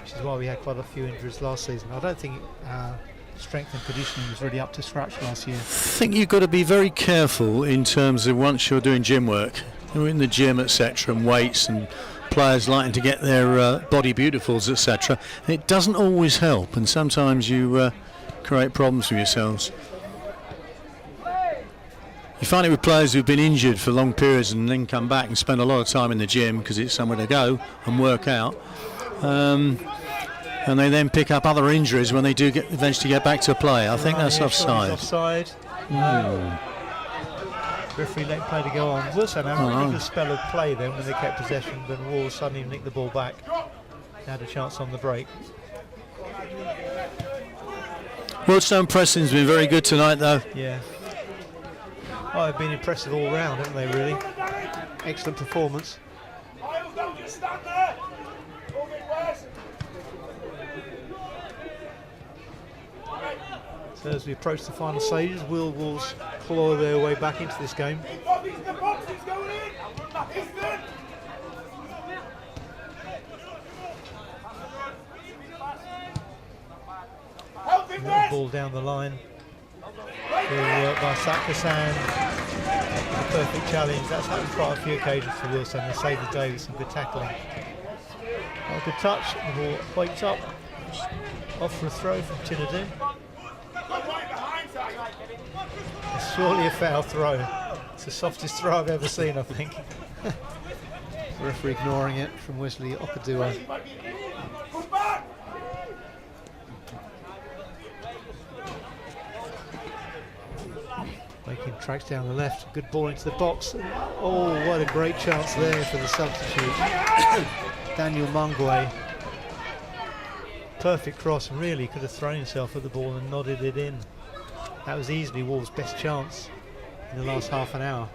which is why we had quite a few injuries last season. I don't think our strength and conditioning was really up to scratch last year. I think you've got to be very careful in terms of once you're doing gym work, you're in the gym, etc., and weights and players liking to get their body beautifuls, etc. It doesn't always help, and sometimes you create problems for yourselves. You find it with players who've been injured for long periods and then come back and spend a lot of time in the gym because it's somewhere to go and work out, and they then pick up other injuries when they do eventually get back to play. I think that's offside. Offside. Referee let play to go on. Wealdstone had a really good spell of play then when they kept possession, but Wolves suddenly nicked the ball back. They had a chance on the break. Wealdstone pressing's been very good tonight, though. Yeah. Oh, they've been impressive all round, haven't they, really? Excellent performance. So as we approach the final stages, will Wolves claw their way back into this game? Ball down the line. Good work by Sak Hassan. Perfect challenge. That's happened quite a few occasions for Wealdstone. They saved the day with some good tackling. Oh, good touch. The ball wakes up. Off for a throw from Chinadu. It's surely a foul throw. It's the softest throw I've ever seen, I think. Referee ignoring it from Wesley Okadua. Come back! Making tracks down the left. Good ball into the box. Oh, what a great chance there for the substitute. Daniel Mungwe. Perfect cross, and really could have thrown himself at the ball and nodded it in. That was easily Wolves' best chance in the last half an hour.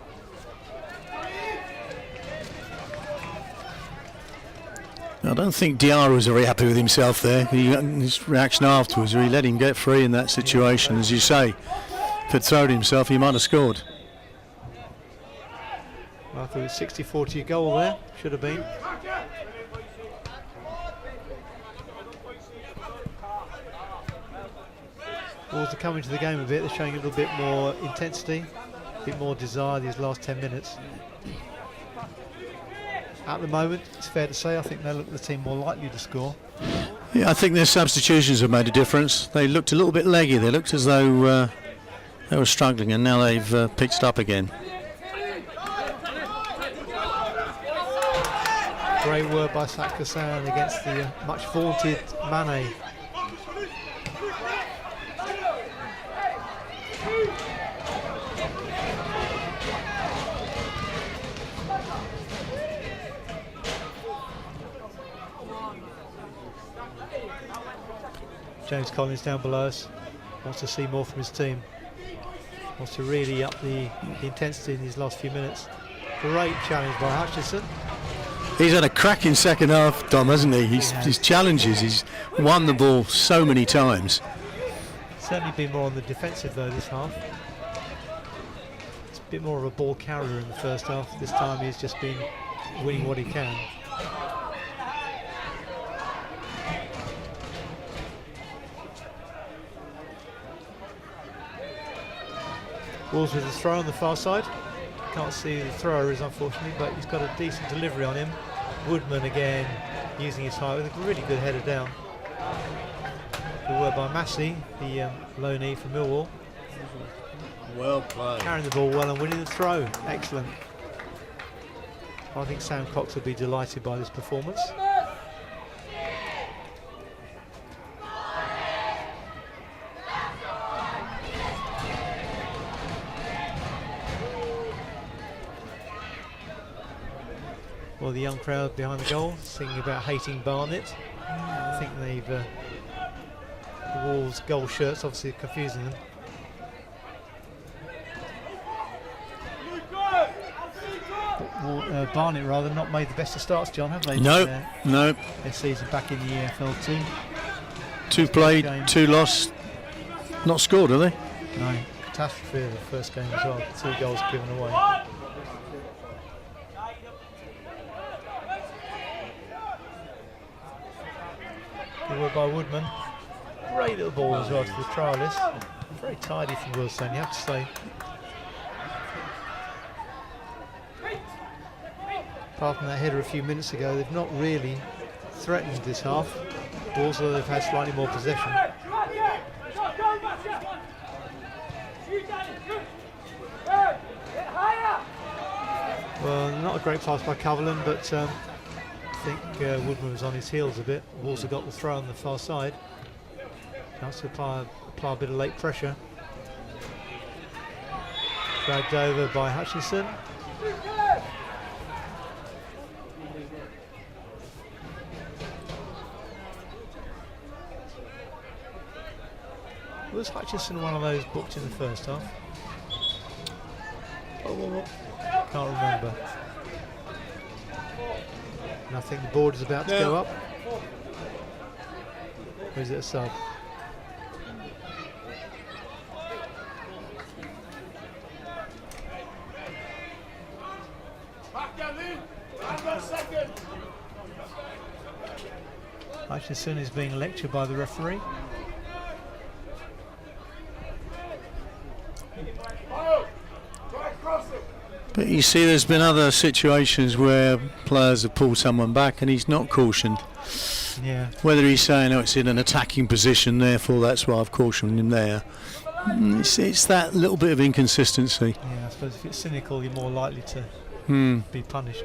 I don't think Diarra was very happy with himself there. His reaction afterwards, he let him get free in that situation. As you say, if he'd thrown himself, he might have scored. Well, I thought it was 60-40 goal there. Should have been. Wolves are coming to the game a bit. They're showing a little bit more intensity, a bit more desire these last 10 minutes. At the moment, it's fair to say, I think they look the team more likely to score. Yeah, I think their substitutions have made a difference. They looked a little bit leggy. They looked as though they were struggling, and now they've picked it up again. Great work by Sakasan against the much vaunted Mane. James Collins down below us wants to see more from his team. Wants to really up the intensity in these last few minutes. Great challenge by Hutchinson. He's had a cracking second half, Dom, hasn't he? His challenges, he's won the ball so many times. Certainly been more on the defensive though this half. It's a bit more of a ball carrier in the first half. This time he's just been winning what he can. Wolves with a throw on the far side. Can't see who the thrower is, unfortunately, but he's got a decent delivery on him. Woodman again using his height with a really good header down. Good work by Massey, the loanee from Millwall. Well played. Carrying the ball well and winning the throw. Excellent. I think Sam Cox will be delighted by this performance. Well, the young crowd behind the goal singing about hating Barnet. I think they've the Wolves' goal shirts obviously confusing them. Barnet rather not made the best of starts, John, have they? No. Their season back in the EFL2. 2 played, 2 lost, not scored, are they? No, catastrophe of the first game as well. 2 goals given away. Good work by Woodman. Great little ball as well to the trialist. Very tidy from Wealdstone, you have to say. Apart from that header a few minutes ago, they've not really threatened this half. Also, they've had slightly more possession. Well, not a great pass by Coverland, but I think Woodman was on his heels a bit. Wolves have got the throw on the far side. Chance to apply a bit of late pressure. Dragged over by Hutchinson. Was Hutchinson one of those booked in the first half? Can't remember. And I think the board is about to go up. Or is it a sub? Hutchinson is being lectured by the referee. But you see, there's been other situations where players have pulled someone back and he's not cautioned. Yeah. Whether he's saying, oh, it's in an attacking position, therefore that's why I've cautioned him there. It's that little bit of inconsistency. Yeah, I suppose if it's cynical, you're more likely to be punished.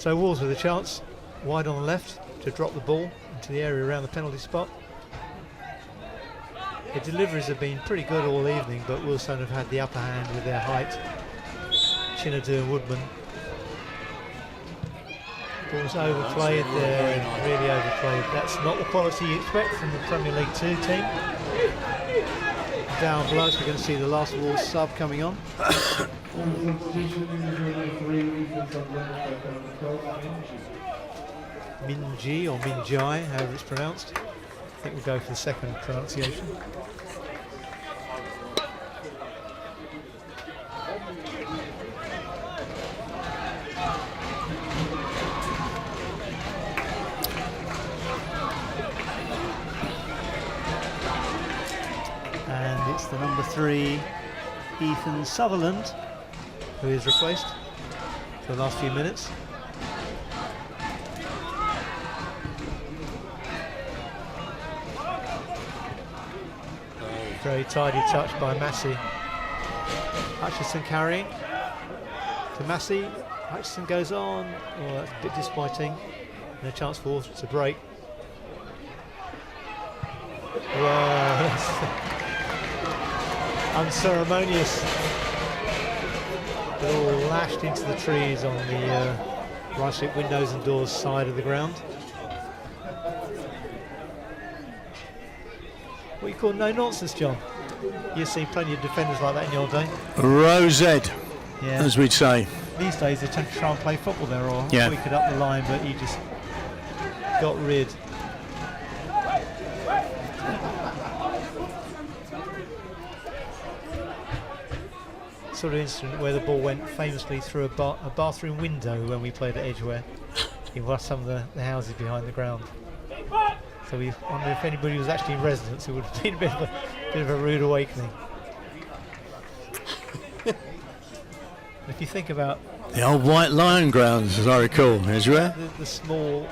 So Wolves with a chance, wide on the left, to drop the ball into the area around the penalty spot. The deliveries have been pretty good all evening, but Wealdstone have had the upper hand with their height. Chinadu and Woodman. Ball's overplayed there, really overplayed. That's not the quality you expect from the Premier League 2 team. Down below, so we're going to see the last Wolves sub coming on. Minji or Minjai, however it's pronounced. I think we'll go for the second pronunciation. And it's the number 3, Ethan Sutherland, who is replaced for the last few minutes. Very tidy touch by Massey. Hutchison carrying to Massey. Hutchison goes on. Oh, that's a bit disappointing. And a chance for Wolves to break. Wow, that's unceremonious. They're all lashed into the trees on the right street windows and doors side of the ground. What you call no nonsense, John? You've seen plenty of defenders like that in your day. Rosette, as we'd say. These days they tend to try and play football there or Yeah. tweak it up the line, but he just got rid. Sort of incident where the ball went famously through a bathroom window when we played at Edgware in one of some of the houses behind the ground. So we wonder if anybody was actually in residence, it would have been a bit of a rude awakening. If you think about The old White Lion grounds, as I recall, Edgware. the small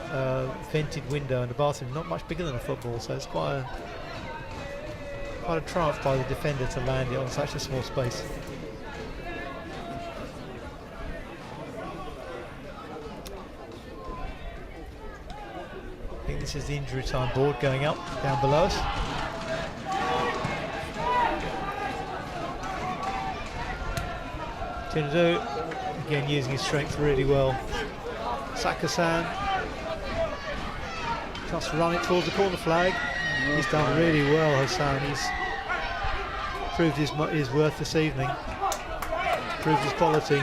vented window in the bathroom, not much bigger than a football, so it's quite a triumph by the defender to land it on such a small space. I think this is the injury time board going up down below us. Chinadu again using his strength really well. Sakasan tries to run it towards the corner flag. He's done really well, Hassan. He's proved his worth this evening. Proved his quality.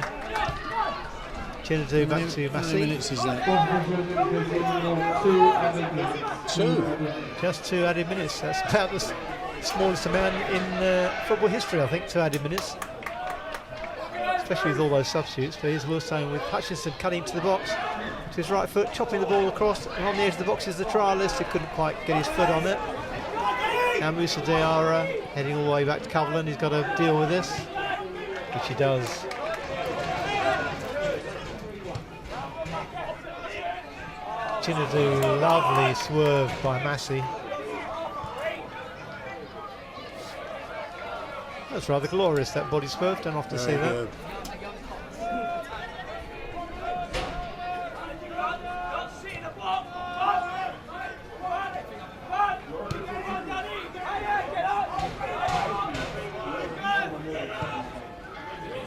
Chinadu back to How many Massey. minutes is that? 2. Just 2 added minutes. That's about the smallest amount in football history, I think, 2 added minutes. Especially with all those substitutes. But here's Wealdstone with Hutchinson cutting to the box. To his right foot, chopping the ball across. And on the edge of the box is the trialist who couldn't quite get his foot on it. Now Musa Diarra heading all the way back to Coverland. He's got to deal with this, which he does. Chinadu, lovely swerve by Massey. That's rather glorious, that body swerve. Don't often see that.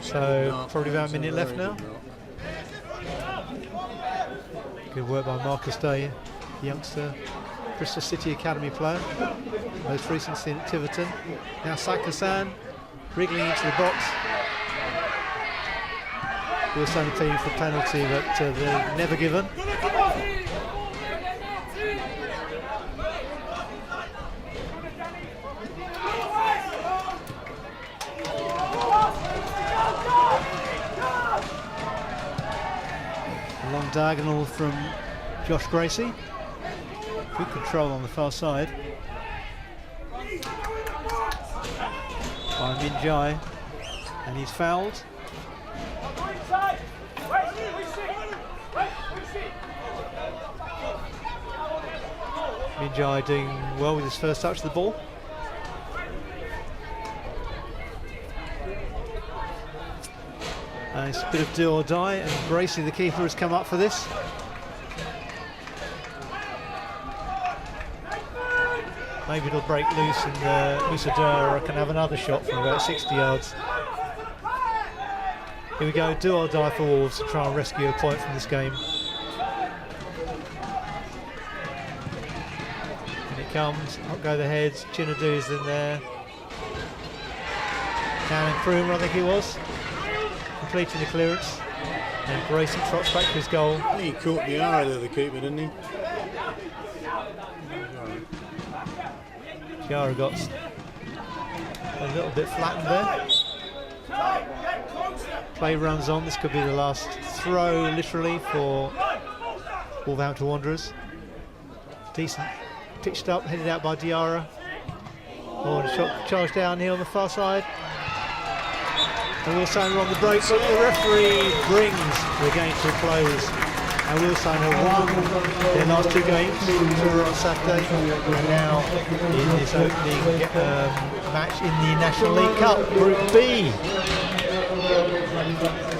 So probably about a minute left now. Good work by Marcus Day, the youngster, Bristol City Academy player, most recent stint at Tiverton. Now Sakasan wriggling into the box. Wealdstone pleading for a penalty, but they're never given. Long diagonal from Josh Gracie. Good control on the far side by Minjai, and he's fouled. Minjai doing well with his first touch of the ball. It's a bit of do or die, and Gracie, the keeper, has come up for this. Maybe it'll break loose and Musadara can have another shot from about 60 yards. Here we go, do or die for Wolves to try and rescue a point from this game. And it comes, up go the heads, Chinadu's in there. Cannon Krumer, I think he was, completing the clearance. And Gracie trots back to his goal. I think he caught the eye there, the keeper, didn't he? Chiara got a little bit flattened there. Play runs on. This could be the last throw, literally, for Wolverhampton Wanderers. Decent, pitched up, headed out by Diarra. Oh, and a shot charged down here on the far side. And Wealdstone are on the break, but the referee brings the game to a close. And Wealdstone have won their last 2 games, 2 on Saturday, and now in this opening match in the National League Cup, Group B.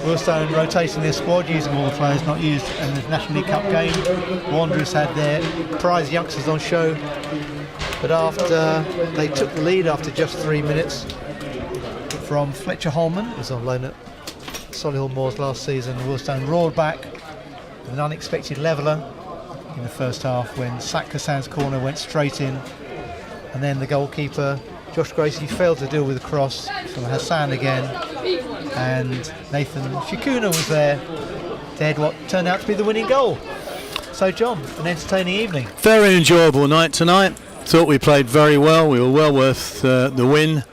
Wealdstone rotating their squad, using all the players not used in the National League Cup game. Wanderers had their prize youngsters on show, but after they took the lead after just 3 minutes from Fletcher Holman, who was on loan at Solihull Moors last season, Wealdstone roared back with an unexpected leveller in the first half when Sak Hassan's corner went straight in, and then the goalkeeper Josh Gracie failed to deal with the cross from Hassan again, and Nathan Shikuna was there to head what turned out to be the winning goal. So John, an entertaining evening. Very enjoyable night tonight. Thought we played very well. We were well worth the win.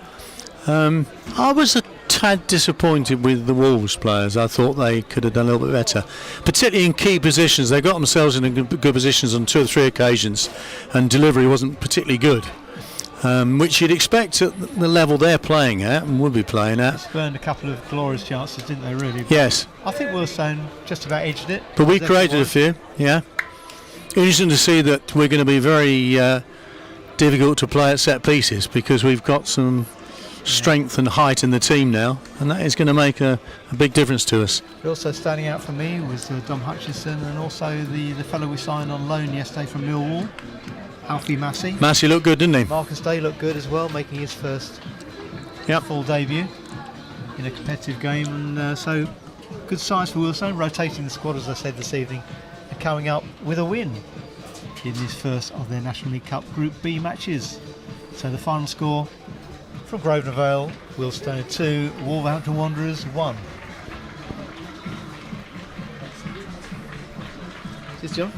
I was a tad disappointed with the Wolves players. I thought they could have done a little bit better, particularly in key positions. They got themselves in good positions on 2 or 3 occasions, and delivery wasn't particularly good, which you'd expect at the level they're playing at and would be playing at. Burned a couple of glorious chances, didn't they, really? Yes. I think Wealdstone just about edged it. But we created a few, yeah. Interesting to see that we're going to be very difficult to play at set pieces, because we've got some strength and height in the team now, and that is going to make a big difference to us. Also standing out for me was Dom Hutchinson, and also the fellow we signed on loan yesterday from Millwall, Alfie Massey. Massey looked good, didn't he? Marcus Day looked good as well, making his first full debut in a competitive game, and so good signs for Wealdstone, rotating the squad as I said this evening, and coming up with a win in this first of their National League Cup Group B matches. So the final score from Grosvenor Vale, Wealdstone 2, Wolverhampton Wanderers 1. Cheers, John.